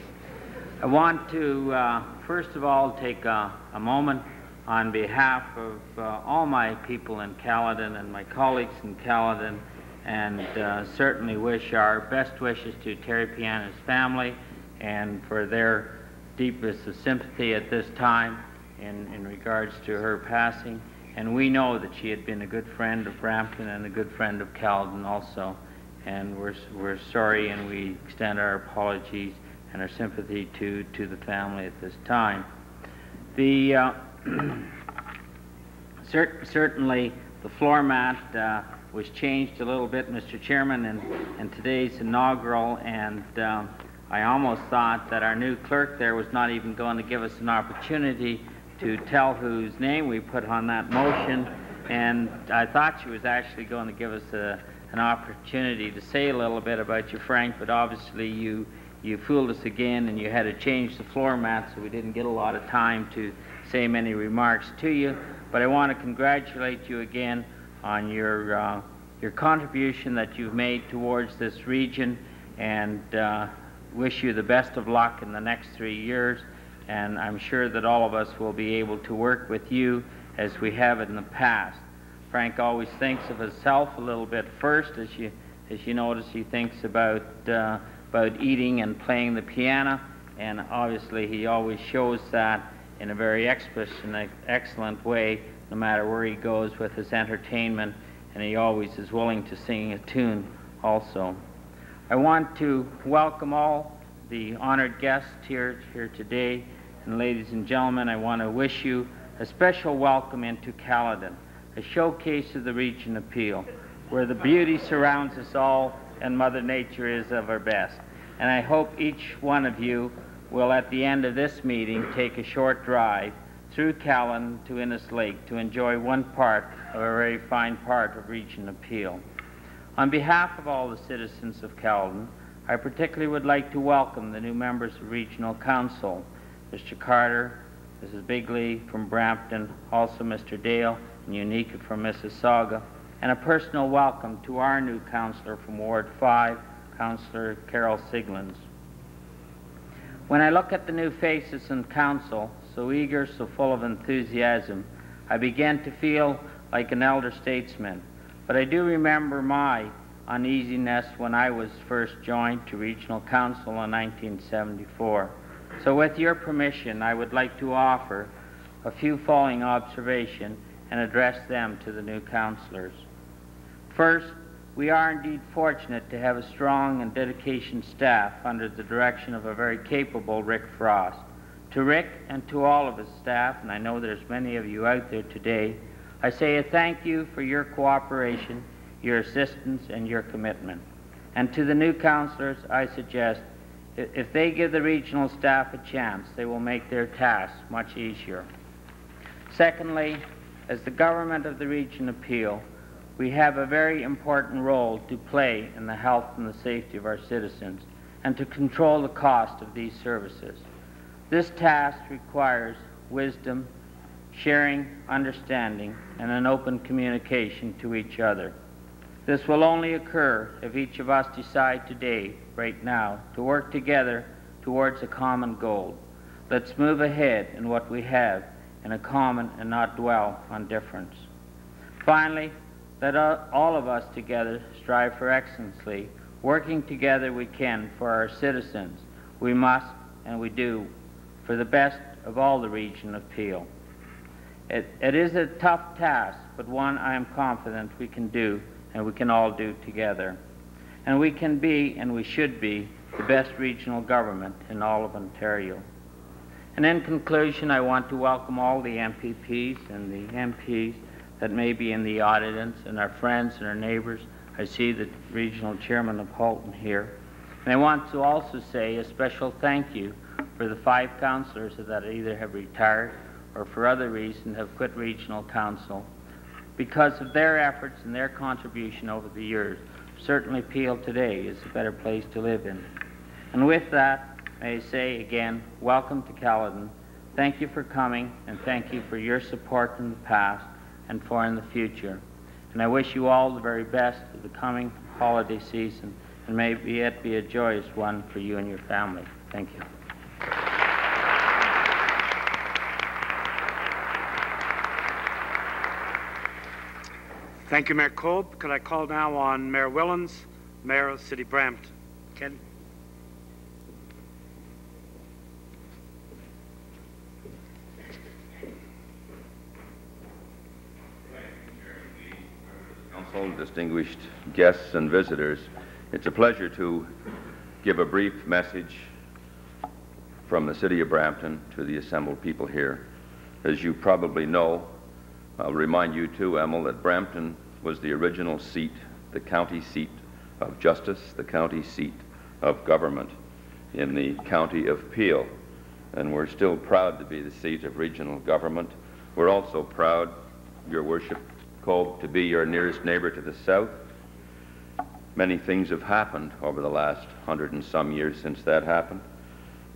I want to, first of all, take a moment on behalf of all my people in Caledon and my colleagues in Caledon, and certainly wish our best wishes to Terry Piana's family, and for their deepest of sympathy at this time in regards to her passing. And we know that she had been a good friend of Brampton and a good friend of Caledon also, and we're sorry, and we extend our apologies and our sympathy to the family at this time. The certainly the floor mat was changed a little bit, Mr. Chairman, in today's inaugural, and I almost thought that our new clerk there was not even going to give us an opportunity to tell whose name we put on that motion, and I thought she was actually going to give us an opportunity to say a little bit about you, Frank, but obviously you fooled us again, and you had to change the floor mat, so we didn't get a lot of time to say many remarks to you. But I want to congratulate you again on your contribution that you've made towards this region, and wish you the best of luck in the next 3 years. And I'm sure that all of us will be able to work with you as we have in the past. Frank always thinks of himself a little bit first, as you notice. He thinks about eating and playing the piano, and obviously he always shows that in a very explicit and excellent way, no matter where he goes with his entertainment, and he always is willing to sing a tune also. I want to welcome all the honored guests here today, and ladies and gentlemen, I want to wish you a special welcome into Caledon, a showcase of the region of Peel, where the beauty surrounds us all and Mother Nature is of her best. And I hope each one of you will, at the end of this meeting, take a short drive through Caledon to Innes Lake to enjoy one part of a very fine part of region of Peel. On behalf of all the citizens of Caledon, I particularly would like to welcome the new members of Regional Council, Mr. Carter, Mrs. Bigley from Brampton, also Mr. Dale and Unica from Mississauga, and a personal welcome to our new councillor from Ward 5, Councillor Carol Siglins. When I look at the new faces in council, so eager, so full of enthusiasm, I began to feel like an elder statesman. But I do remember my uneasiness when I was first joined to Regional Council in 1974. So with your permission, I would like to offer a few following observations and address them to the new councillors. First, we are indeed fortunate to have a strong and dedicated staff under the direction of a very capable Rick Frost. To Rick and to all of his staff, and I know there's many of you out there today, I say a thank you for your cooperation, your assistance, and your commitment. And to the new councillors, I suggest if they give the regional staff a chance, they will make their tasks much easier. Secondly, as the government of the region of Peel, we have a very important role to play in the health and the safety of our citizens and to control the cost of these services. This task requires wisdom, sharing, understanding, and an open communication to each other. This will only occur if each of us decide today, right now, to work together towards a common goal. Let's move ahead in what we have in a common and not dwell on difference. Finally, let all of us together strive for excellency. Working together we can for our citizens. We must, and we do, for the best of all the region of Peel. It is a tough task, but one I am confident we can do, and we can all do together. And we can be, and we should be, the best regional government in all of Ontario. And in conclusion, I want to welcome all the MPPs and the MPs that may be in the audience, and our friends and our neighbors. I see the regional chairman of Halton here. And I want to also say a special thank you for the 5 councillors that either have retired or for other reasons have quit regional council. Because of their efforts and their contribution over the years, certainly Peel today is a better place to live in. And with that, may I say again, welcome to Caledon. Thank you for coming, and thank you for your support in the past and for in the future. And I wish you all the very best of the coming holiday season, and may it be a joyous one for you and your family. Thank you. Thank you, Mayor Kolb. Could I call now on Mayor Willans, Mayor of the City of Brampton. Ken? Council, distinguished guests and visitors, it's a pleasure to give a brief message from the City of Brampton to the assembled people here. As you probably know, I'll remind you too, Emil, that Brampton was the original seat, the county seat of justice, the county seat of government in the county of Peel. And we're still proud to be the seat of regional government. We're also proud, Your Worship, Kolb, to be your nearest neighbor to the south. Many things have happened over the last 100 and some years since that happened.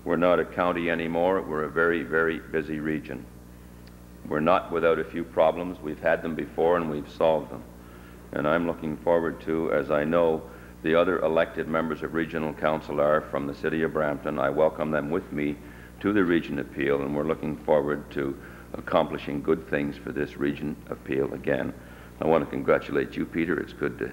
We're not a county anymore. We're a very, very busy region. We're not without a few problems. We've had them before and we've solved them. And I'm looking forward to, as I know the other elected members of Regional Council are from the City of Brampton, I welcome them with me to the region of Peel, and we're looking forward to accomplishing good things for this region of Peel again. I want to congratulate you, Peter. It's good to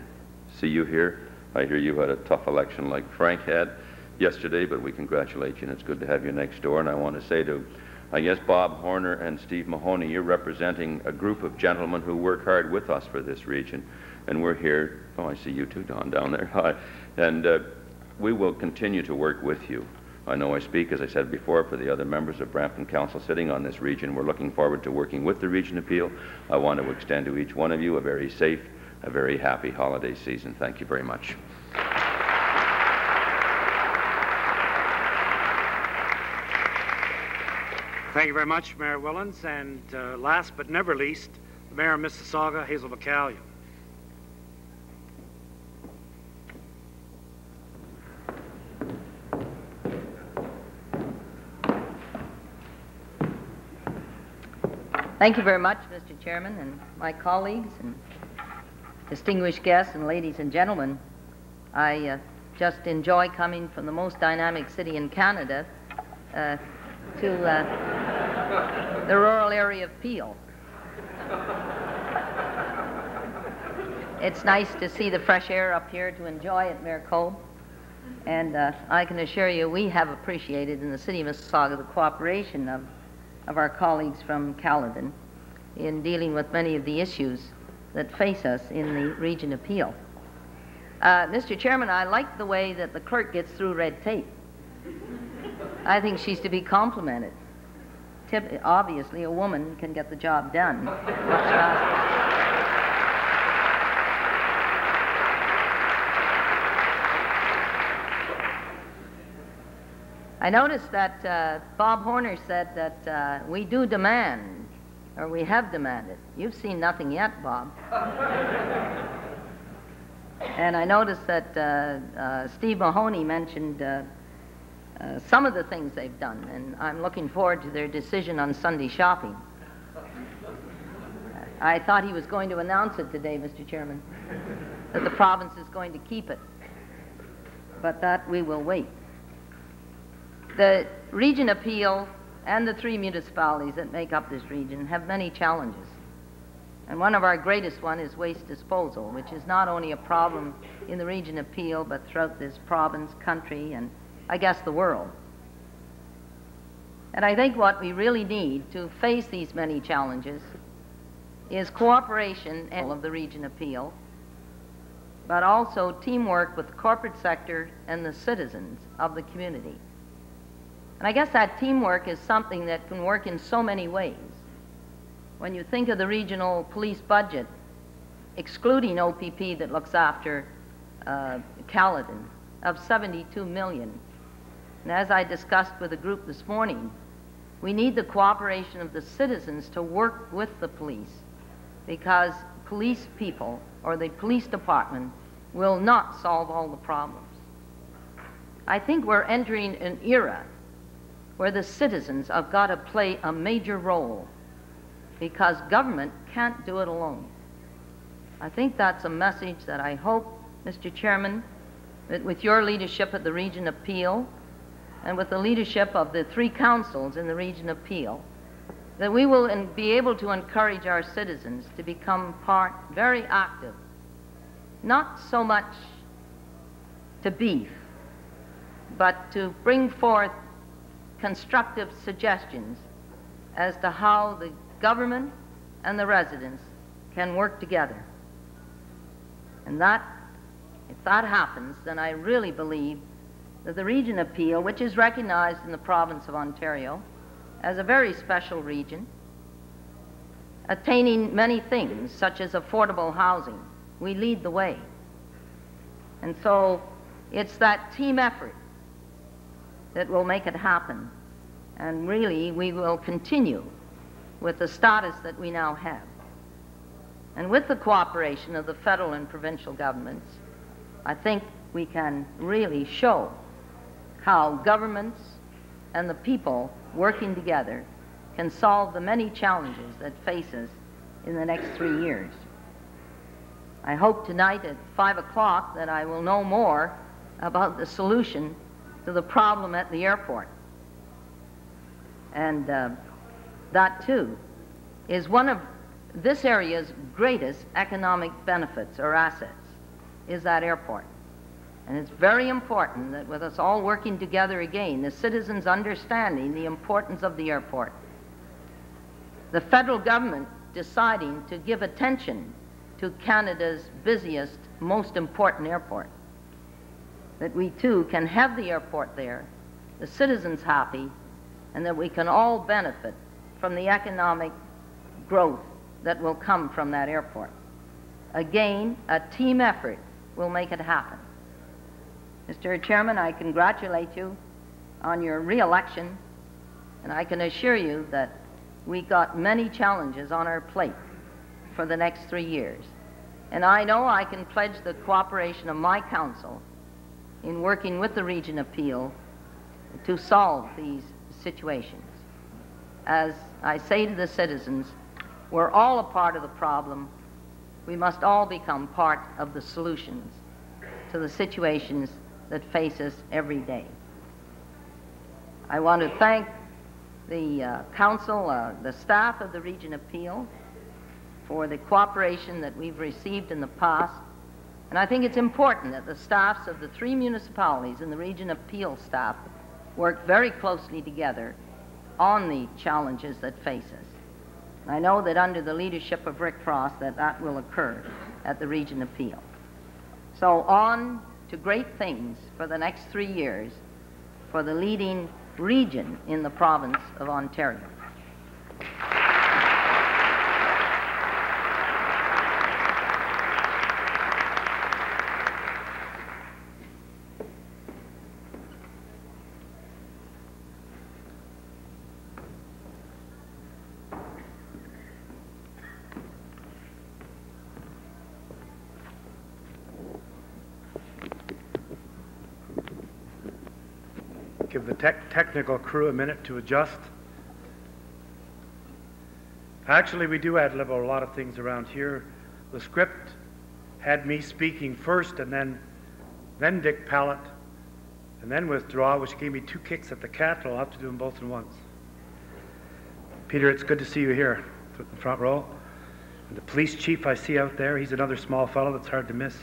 see you here. I hear you had a tough election like Frank had yesterday, but we congratulate you, and it's good to have you next door. And I want to say to, I guess, Bob Horner and Steve Mahoney, you're representing a group of gentlemen who work hard with us for this region. And we're here, oh, I see you too, Don, down there. Hi. And we will continue to work with you. I know I speak, as I said before, for the other members of Brampton Council sitting on this region. We're looking forward to working with the region of Peel. I want to extend to each one of you a very safe, a very happy holiday season. Thank you very much. Thank you very much, Mayor Willans. And last but never least, the Mayor of Mississauga, Hazel Bacallion. Thank you very much, Mr. Chairman, and my colleagues, and distinguished guests, and ladies and gentlemen. I just enjoy coming from the most dynamic city in Canada to the rural area of Peel. It's nice to see the fresh air up here, to enjoy it, Mayor Kolb. And I can assure you we have appreciated in the city of Mississauga the cooperation of our colleagues from Caledon in dealing with many of the issues that face us in the region appeal. Mr. Chairman, I like the way that the clerk gets through red tape. I think she's to be complimented. Obviously, a woman can get the job done much faster. I noticed that Bob Horner said that we do demand, or we have demanded. You've seen nothing yet, Bob. And I noticed that Steve Mahoney mentioned some of the things they've done, and I'm looking forward to their decision on Sunday shopping. I thought he was going to announce it today, Mr. Chairman, that the province is going to keep it, but that we will wait. The region appeal and the 3 municipalities that make up this region have many challenges. And one of our greatest one is waste disposal, which is not only a problem in the region appeal, but throughout this province, country, and I guess the world. And I think what we really need to face these many challenges is cooperation of the region appeal, but also teamwork with the corporate sector and the citizens of the community. And I guess that teamwork is something that can work in so many ways. When you think of the regional police budget, excluding OPP that looks after Caledon, of $72 million. And as I discussed with a group this morning, we need the cooperation of the citizens to work with the police, because police people or the police department will not solve all the problems. I think we're entering an era where the citizens have got to play a major role, because government can't do it alone. I think that's a message that I hope, Mr. Chairman, that with your leadership at the Region Appeal and with the leadership of the 3 councils in the Region Appeal, that we will be able to encourage our citizens to become very active, not so much to beef, but to bring forth constructive suggestions as to how the government and the residents can work together. And that, if that happens, then I really believe that the region appeal, which is recognized in the province of Ontario as a very special region, attaining many things such as affordable housing, we lead the way. And so it's that team effort that will make it happen. And really, we will continue with the status that we now have. And with the cooperation of the federal and provincial governments, I think we can really show how governments and the people working together can solve the many challenges that face us in the next 3 years. I hope tonight at 5 o'clock that I will know more about the solution to the problem at the airport. And that too is one of this area's greatest economic benefits or assets, is that airport. And it's very important that with us all working together again, the citizens understanding the importance of the airport, the federal government deciding to give attention to Canada's busiest, most important airport, that we too can have the airport there, the citizens happy, and that we can all benefit from the economic growth that will come from that airport. Again, a team effort will make it happen. Mr. Chairman, I congratulate you on your re-election, and I can assure you that we got many challenges on our plate for the next 3 years. And I know I can pledge the cooperation of my council in working with the Region Appeal to solve these situations. As I say to the citizens, we're all a part of the problem. We must all become part of the solutions to the situations that face us every day. I want to thank the council, the staff of the Region Appeal for the cooperation that we've received in the past, And I think it's important that the staffs of the 3 municipalities in the Region of Peel staff work very closely together on the challenges that face us. And I know that under the leadership of Rick Frost that will occur at the Region of Peel. So on to great things for the next 3 years for the leading region in the province of Ontario. Give the technical crew a minute to adjust. Actually, we do ad-lib a lot of things around here. The script had me speaking first, and then Dick Pallett, and then withdraw, which gave me 2 kicks at the cat. I'll have to do them both at once. Peter, it's good to see you here in the front row. And the police chief I see out there, he's another small fellow that's hard to miss.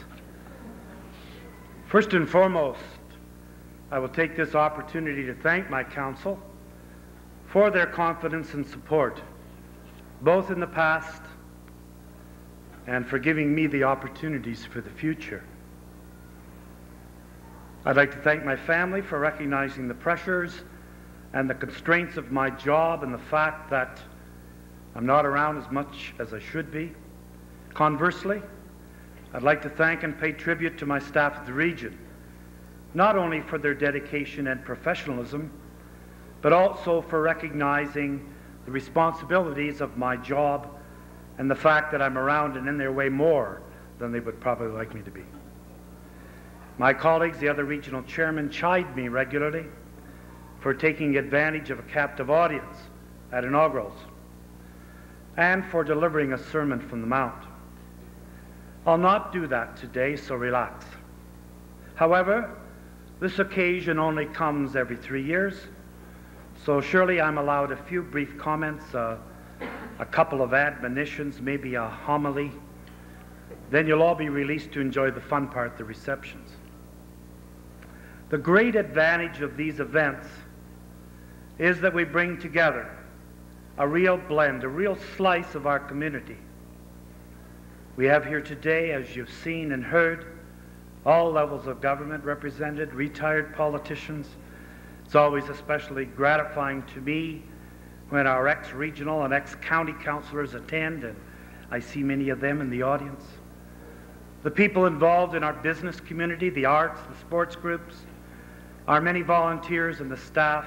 First and foremost, I will take this opportunity to thank my council for their confidence and support, both in the past and for giving me the opportunities for the future. I'd like to thank my family for recognizing the pressures and the constraints of my job and the fact that I'm not around as much as I should be. Conversely, I'd like to thank and pay tribute to my staff at the region, not only for their dedication and professionalism, but also for recognizing the responsibilities of my job and the fact that I'm around and in their way more than they would probably like me to be. My colleagues, the other regional chairmen, chide me regularly for taking advantage of a captive audience at inaugurals and for delivering a sermon from the Mount. I'll not do that today, so relax. However, this occasion only comes every 3 years, so surely I'm allowed a few brief comments, a couple of admonitions, maybe a homily. Then you'll all be released to enjoy the fun part, the receptions. The great advantage of these events is that we bring together a real blend, a real slice of our community. We have here today, as you've seen and heard, all levels of government represented, retired politicians. It's always especially gratifying to me when our ex-regional and ex-county councillors attend, and I see many of them in the audience. The people involved in our business community, the arts, the sports groups, our many volunteers and the staff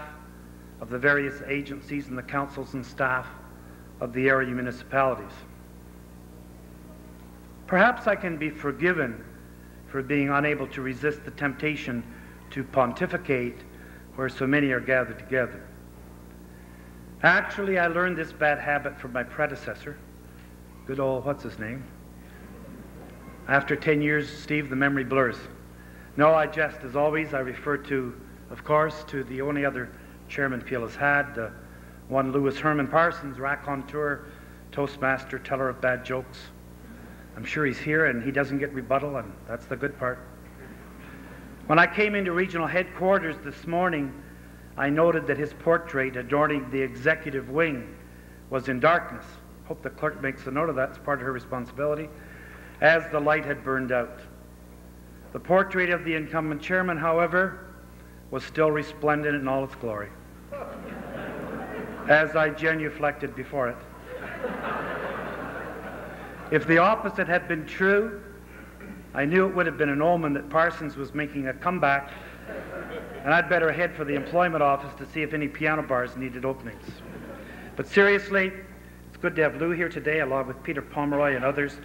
of the various agencies and the councils and staff of the area municipalities. Perhaps I can be forgiven for being unable to resist the temptation to pontificate where so many are gathered together. Actually, I learned this bad habit from my predecessor, good old, what's his name? After 10 years, Steve, the memory blurs. No, I jest. As always, I refer to, of course, to the only other chairman Peel has had, one Louis Herman Parsons, raconteur, toastmaster, teller of bad jokes. I'm sure he's here and he doesn't get rebuttal, and that's the good part. When I came into regional headquarters this morning, I noted that his portrait adorning the executive wing was in darkness. Hope the clerk makes a note of that. It's part of her responsibility, as the light had burned out. The portrait of the incumbent chairman, however, was still resplendent in all its glory, as I genuflected before it. If the opposite had been true, I knew it would have been an omen that Parsons was making a comeback, and I'd better head for the employment office to see if any piano bars needed openings. But seriously, it's good to have Lou here today, along with Peter Pomeroy and others,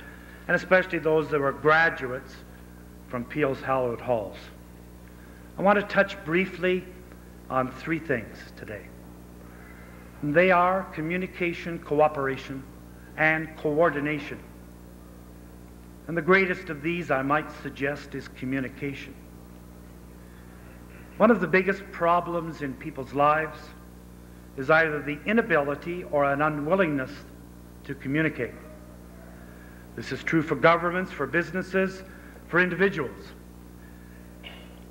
and especially those that were graduates from Peel's hallowed halls. I want to touch briefly on 3 things today. And they are communication, cooperation, and coordination. And the greatest of these, I might suggest, is communication. One of the biggest problems in people's lives is either the inability or an unwillingness to communicate. This is true for governments, for businesses, for individuals.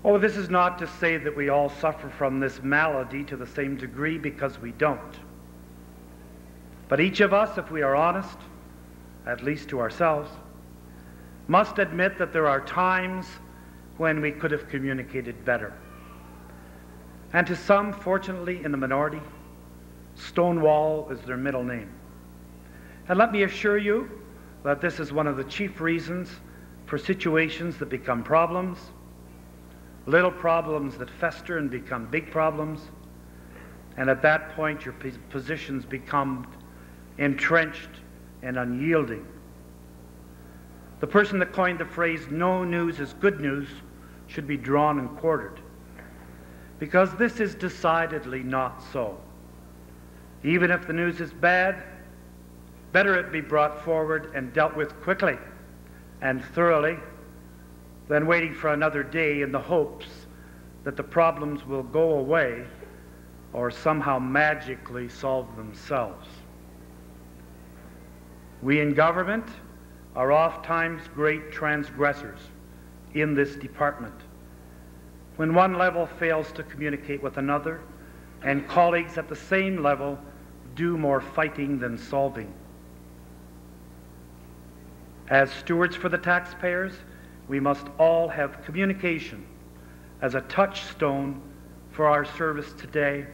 Oh, this is not to say that we all suffer from this malady to the same degree, because we don't. But each of us, if we are honest, at least to ourselves, must admit that there are times when we could have communicated better. And to some, fortunately in the minority, Stonewall is their middle name. And let me assure you that this is one of the chief reasons for situations that become problems, little problems that fester and become big problems, and at that point your positions become entrenched and unyielding. The person that coined the phrase, "no news is good news," should be drawn and quartered, because this is decidedly not so. Even if the news is bad, better it be brought forward and dealt with quickly and thoroughly than waiting for another day in the hopes that the problems will go away or somehow magically solve themselves. We in government are oftentimes great transgressors in this department. When one level fails to communicate with another, and colleagues at the same level do more fighting than solving. As stewards for the taxpayers, we must all have communication as a touchstone for our service today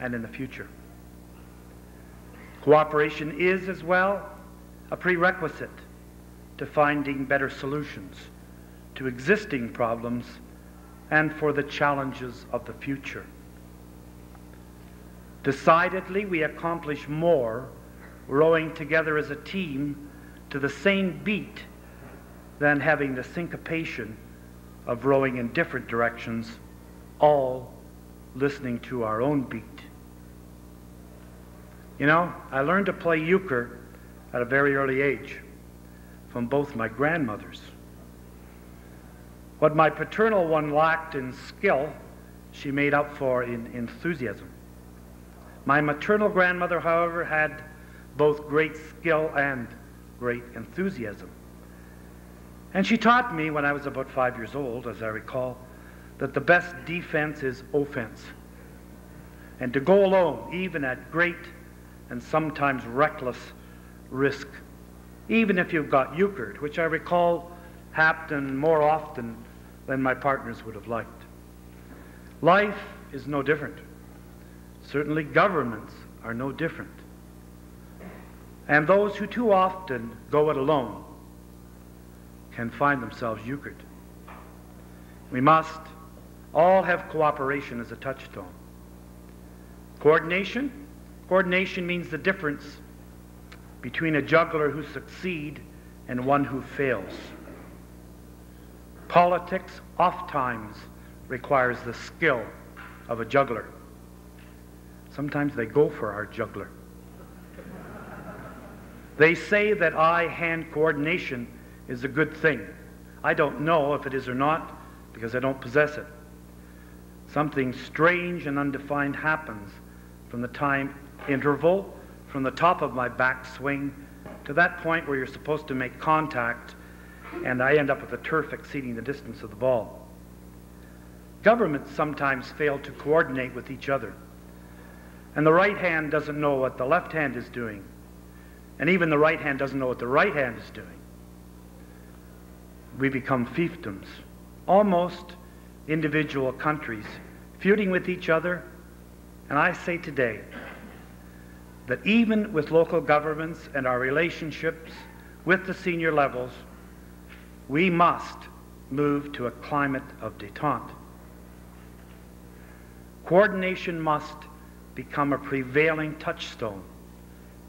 and in the future. Cooperation is, as well, a prerequisite to finding better solutions to existing problems and for the challenges of the future. Decidedly, we accomplish more rowing together as a team to the same beat than having the syncopation of rowing in different directions, all listening to our own beat. You know, I learned to play euchre at a very early age from both my grandmothers. What my paternal one lacked in skill, she made up for in enthusiasm. My maternal grandmother, however, had both great skill and great enthusiasm. And she taught me when I was about 5 years old, as I recall, that the best defense is offense. And to go alone, even at great and sometimes reckless risk, even if you've got euchred, which I recall happened more often than my partners would have liked. Life is no different. Certainly governments are no different. And those who too often go it alone can find themselves euchred. We must all have cooperation as a touchstone. Coordination? Coordination means the difference between a juggler who succeeds and one who fails. Politics oftentimes requires the skill of a juggler. Sometimes they go for our juggler. They say that eye-hand coordination is a good thing. I don't know if it is or not, because I don't possess it. Something strange and undefined happens from the time interval, from the top of my backswing to that point where you're supposed to make contact, and I end up with the turf exceeding the distance of the ball. Governments sometimes fail to coordinate with each other, and the right hand doesn't know what the left hand is doing, and even the right hand doesn't know what the right hand is doing. We become fiefdoms, almost individual countries, feuding with each other. And I say today that even with local governments and our relationships with the senior levels, we must move to a climate of détente. Coordination must become a prevailing touchstone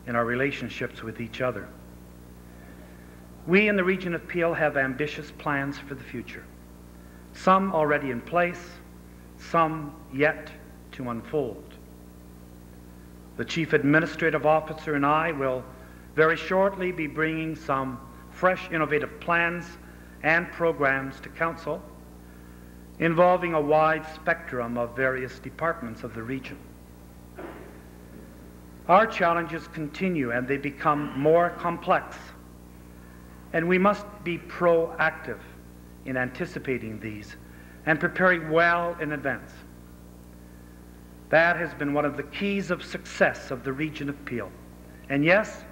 in our relationships with each other. We in the region of Peel have ambitious plans for the future, some already in place, some yet to unfold. The Chief Administrative Officer and I will very shortly be bringing some fresh, innovative plans and programs to Council involving a wide spectrum of various departments of the region. Our challenges continue and they become more complex, and we must be proactive in anticipating these and preparing well in advance. That has been one of the keys of success of the region of Peel. And yes,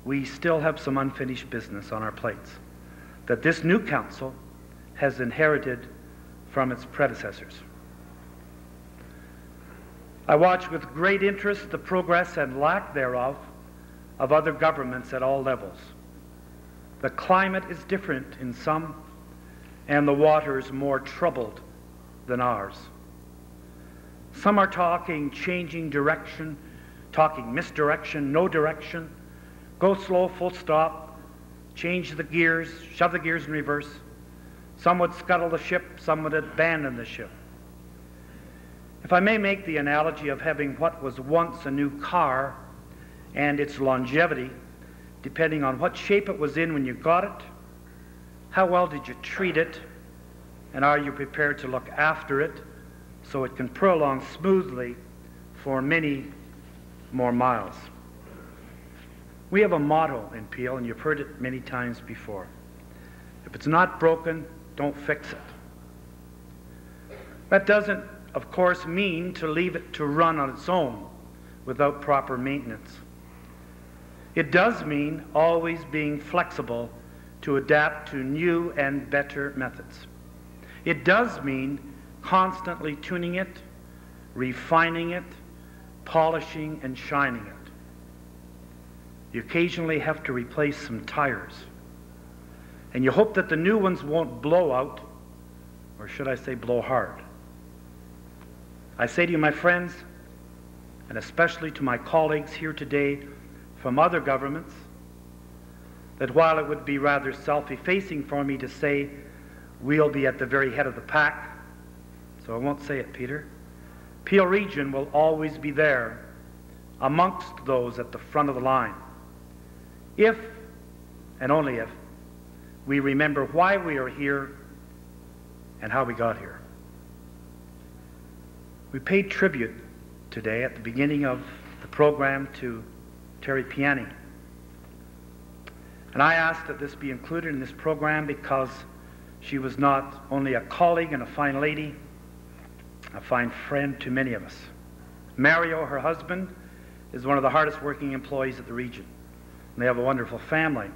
we still have some unfinished business on our plates that this new council has inherited from its predecessors. I watch with great interest the progress and lack thereof of other governments at all levels. The climate is different in some, and the waters more troubled than ours. Some are talking changing direction, talking misdirection, no direction, go slow, full stop, change the gears, shove the gears in reverse. Some would scuttle the ship, some would abandon the ship. If I may make the analogy of having what was once a new car and its longevity, depending on what shape it was in when you got it, how well did you treat it, and are you prepared to look after it so it can purr along smoothly for many more miles. We have a motto in Peel, and you've heard it many times before. If it's not broken, don't fix it. That doesn't, of course, mean to leave it to run on its own without proper maintenance. It does mean always being flexible to adapt to new and better methods. It does mean constantly tuning it, refining it, polishing and shining it. You occasionally have to replace some tires, and you hope that the new ones won't blow out, or should I say blow hard. I say to you, my friends, and especially to my colleagues here today from other governments, that while it would be rather self-effacing for me to say we'll be at the very head of the pack, so I won't say it, Peter, Peel Region will always be there amongst those at the front of the line, if, and only if, we remember why we are here and how we got here. We paid tribute today at the beginning of the program to Terry Piani. And I asked that this be included in this program because she was not only a colleague and a fine lady, a fine friend to many of us. Mario, her husband, is one of the hardest working employees at the region. And they have a wonderful family.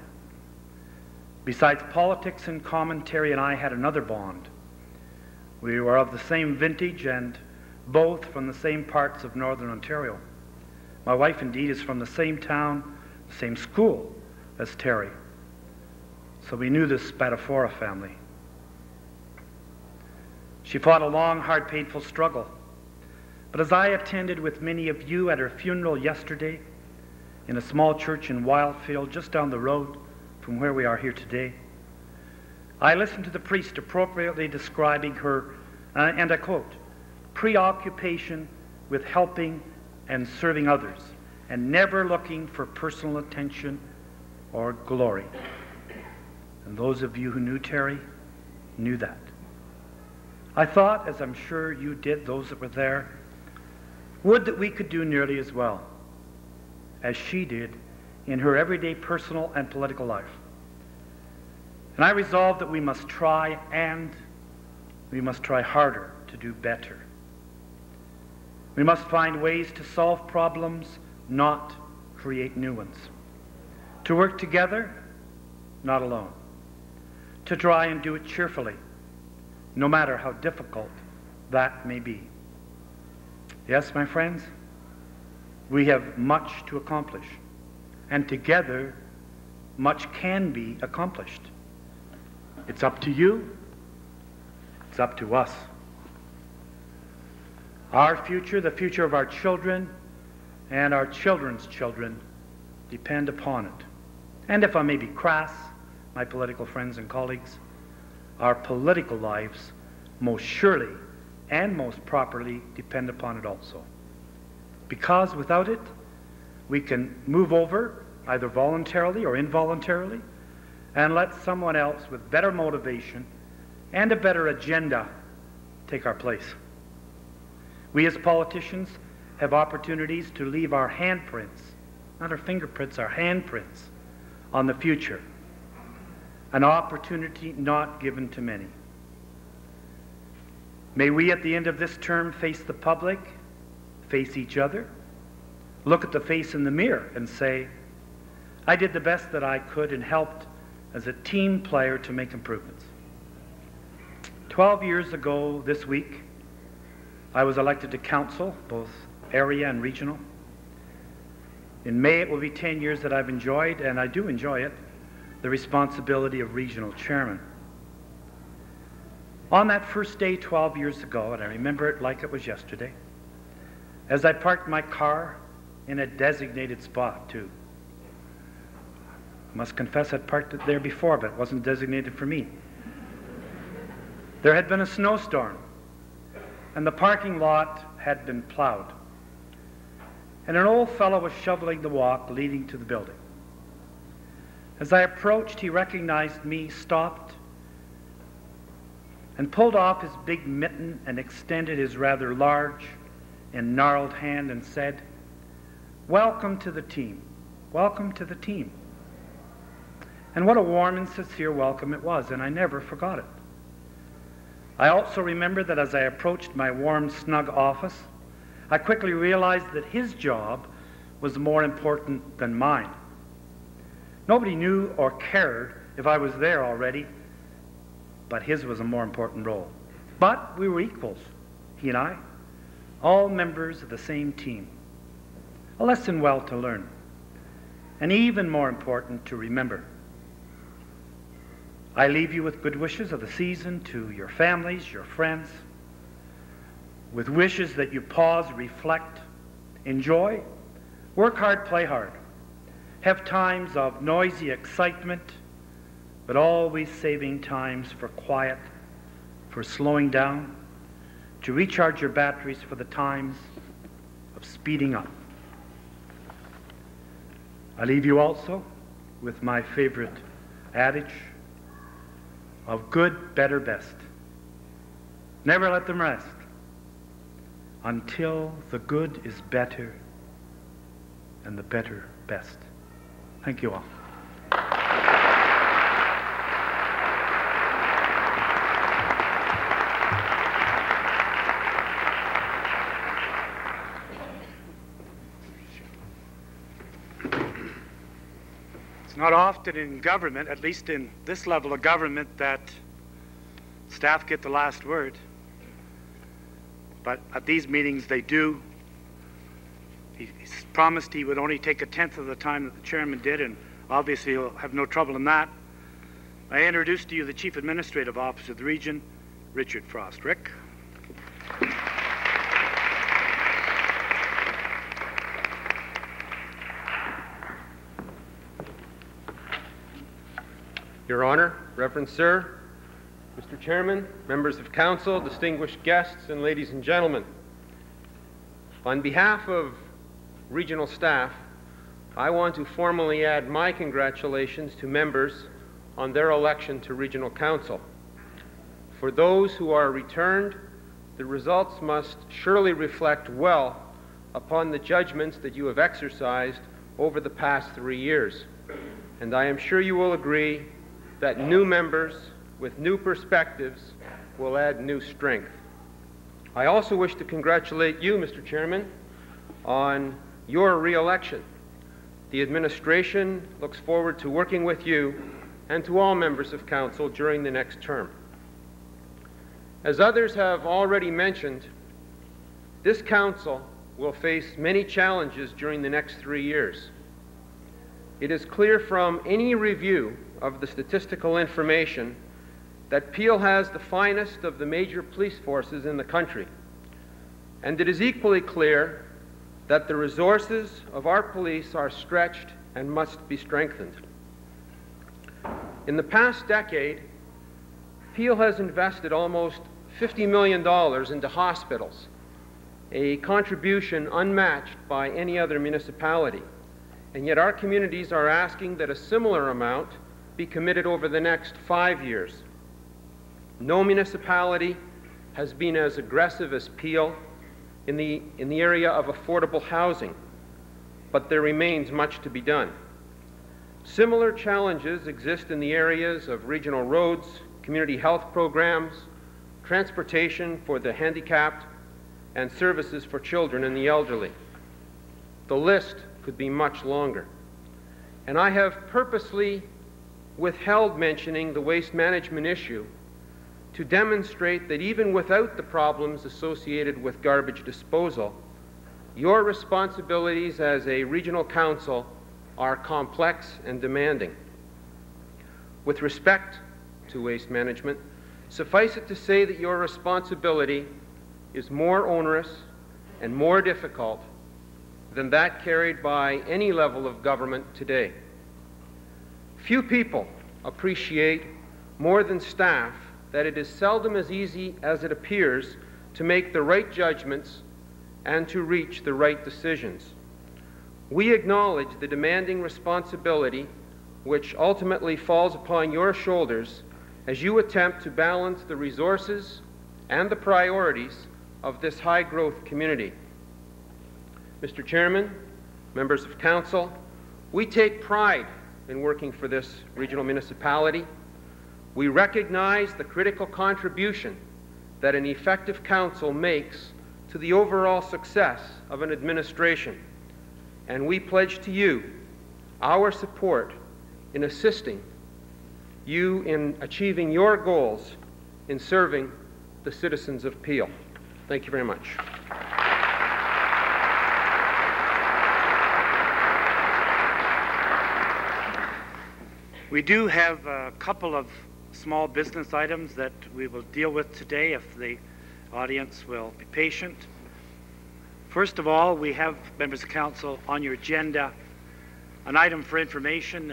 Besides politics and commentary, and I had another bond. We were of the same vintage and both from the same parts of Northern Ontario. My wife, indeed, is from the same town, the same school as Terry. So we knew this Spadafora family. She fought a long, hard, painful struggle. But as I attended with many of you at her funeral yesterday in a small church in Wildfield, just down the road from where we are here today, I listened to the priest appropriately describing her, and I quote, preoccupation with helping and serving others, and never looking for personal attention or glory. And those of you who knew Terry knew that. I thought, as I'm sure you did, those that were there, would that we could do nearly as well as she did in her everyday personal and political life. And I resolved that we must try, and we must try harder to do better. We must find ways to solve problems, not create new ones. To work together, not alone. To try and do it cheerfully, no matter how difficult that may be. Yes, my friends, we have much to accomplish, and together much can be accomplished. It's up to you, it's up to us. Our future, the future of our children, and our children's children depend upon it. And if I may be crass, my political friends and colleagues, our political lives most surely and most properly depend upon it also. Because without it, we can move over, either voluntarily or involuntarily, and let someone else with better motivation and a better agenda take our place. We as politicians have opportunities to leave our handprints, not our fingerprints, our handprints on the future. an opportunity not given to many. May we at the end of this term face the public, face each other, look at the face in the mirror and say, I did the best that I could and helped as a team player to make improvements. 12 years ago this week, I was elected to council, both area and regional. In May, it will be 10 years that I've enjoyed, and I do enjoy it, the responsibility of regional chairman. On that first day 12 years ago, and I remember it like it was yesterday, as I parked my car in a designated spot too. I must confess I'd parked it there before, but it wasn't designated for me. There had been a snowstorm, and the parking lot had been plowed. And an old fellow was shoveling the walk leading to the building. As I approached, he recognized me, stopped, and pulled off his big mitten and extended his rather large and gnarled hand and said, "Welcome to the team. Welcome to the team." And what a warm and sincere welcome it was, and I never forgot it. I also remember that as I approached my warm, snug office, I quickly realized that his job was more important than mine. Nobody knew or cared if I was there already, but his was a more important role. But we were equals, he and I, all members of the same team. A lesson well to learn, and even more important to remember. I leave you with good wishes of the season to your families, your friends, with wishes that you pause, reflect, enjoy, work hard, play hard, have times of noisy excitement, but always saving times for quiet, for slowing down, to recharge your batteries for the times of speeding up. I leave you also with my favorite adage of good, better, best. Never let them rest until the good is better and the better best. Thank you all. It's not often in government, at least in this level of government, that staff get the last word. But at these meetings, they do. He's promised he would only take 1/10 of the time that the chairman did, and obviously he'll have no trouble in that. I introduce to you the Chief Administrative Officer of the region, Richard Frost. Rick. Your Honor, Reverend Sir, Mr. Chairman, members of council, distinguished guests, and ladies and gentlemen. On behalf of regional staff, I want to formally add my congratulations to members on their election to regional council. For those who are returned, the results must surely reflect well upon the judgments that you have exercised over the past 3 years. And I am sure you will agree that new members with new perspectives will add new strength. I also wish to congratulate you, Mr. Chairman, on your re-election. The administration looks forward to working with you and to all members of council during the next term. As others have already mentioned, this council will face many challenges during the next 3 years. It is clear from any review of the statistical information that Peel has the finest of the major police forces in the country. And it is equally clear that the resources of our police are stretched and must be strengthened. In the past decade, Peel has invested almost $50 million into hospitals, a contribution unmatched by any other municipality. And yet our communities are asking that a similar amount be committed over the next 5 years. No municipality has been as aggressive as Peel in the area of affordable housing, but there remains much to be done. Similar challenges exist in the areas of regional roads, community health programs, transportation for the handicapped, and services for children and the elderly. The list could be much longer. And I have purposely withheld mentioning the waste management issue to demonstrate that even without the problems associated with garbage disposal, your responsibilities as a regional council are complex and demanding. With respect to waste management, suffice it to say that your responsibility is more onerous and more difficult than that carried by any level of government today. Few people appreciate more than staff that it is seldom as easy as it appears to make the right judgments and to reach the right decisions. We acknowledge the demanding responsibility which ultimately falls upon your shoulders as you attempt to balance the resources and the priorities of this high-growth community. Mr. Chairman, members of council, we take pride in working for this regional municipality. We recognize the critical contribution that an effective council makes to the overall success of an administration, and we pledge to you our support in assisting you in achieving your goals in serving the citizens of Peel. Thank you very much. We do have a couple of small business items that we will deal with today if the audience will be patient. First of all, we have, members of council, on your agenda an item for information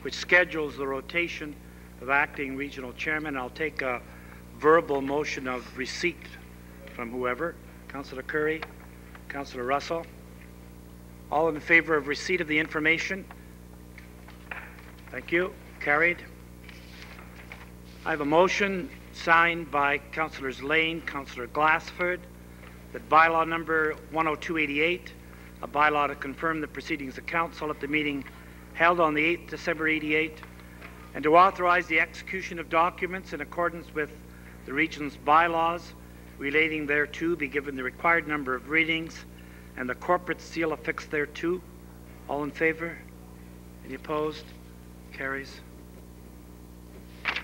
which schedules the rotation of acting regional chairman. I'll take a verbal motion of receipt from whoever. Councillor Curry, Councillor Russell. All in favor of receipt of the information? Thank you. Carried. I have a motion signed by Councillors Lane, Councillor Glassford, that bylaw number 10288, a bylaw to confirm the proceedings of council at the meeting held on the 8th December 88, and to authorize the execution of documents in accordance with the region's bylaws relating thereto be given the required number of readings and the corporate seal affixed thereto. All in favor? Any opposed? Carries. I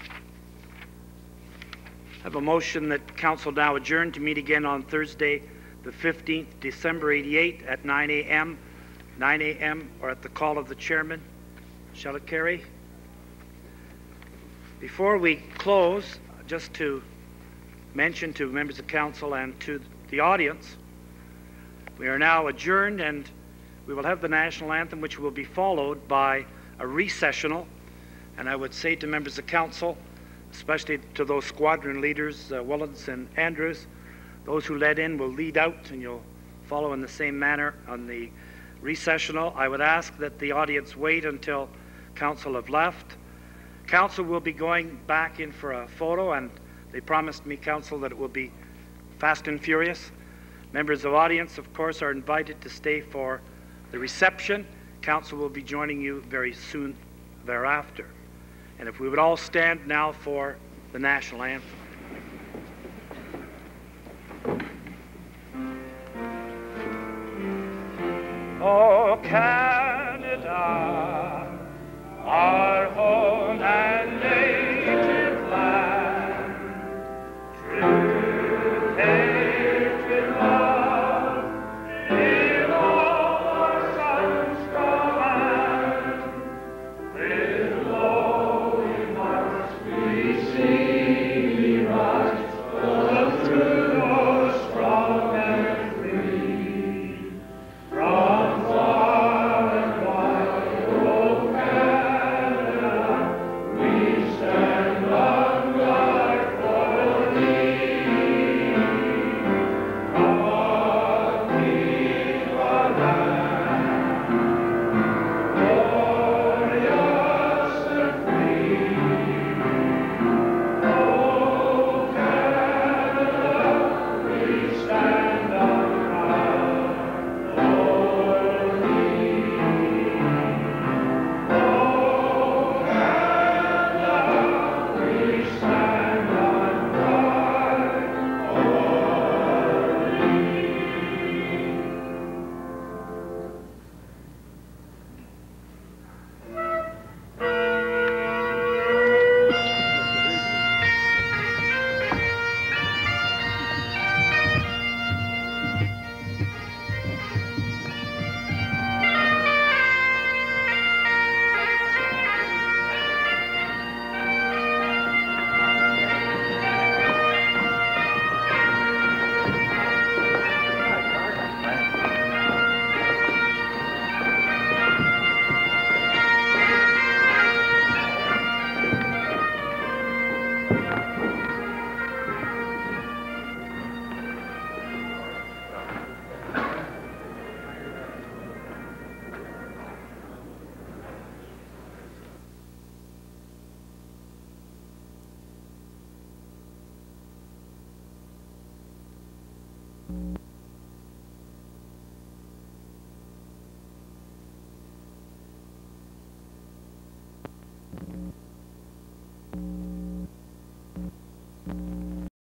have a motion that council now adjourn to meet again on Thursday, the 15th December 88 at 9 a.m. or at the call of the chairman. Shall it carry? Before we close, just to mention to members of council and to the audience, we are now adjourned and we will have the national anthem, which will be followed by a recessional. And I would say to members of council, especially to those squadron leaders, Willans and Andrews, those who led in will lead out and you'll follow in the same manner on the recessional. I would ask that the audience wait until council have left. Council will be going back in for a photo, and they promised me, council, that it will be fast and furious. Members of audience, of course, are invited to stay for the reception. Council will be joining you very soon thereafter. And if we would all stand now for the national anthem. Oh,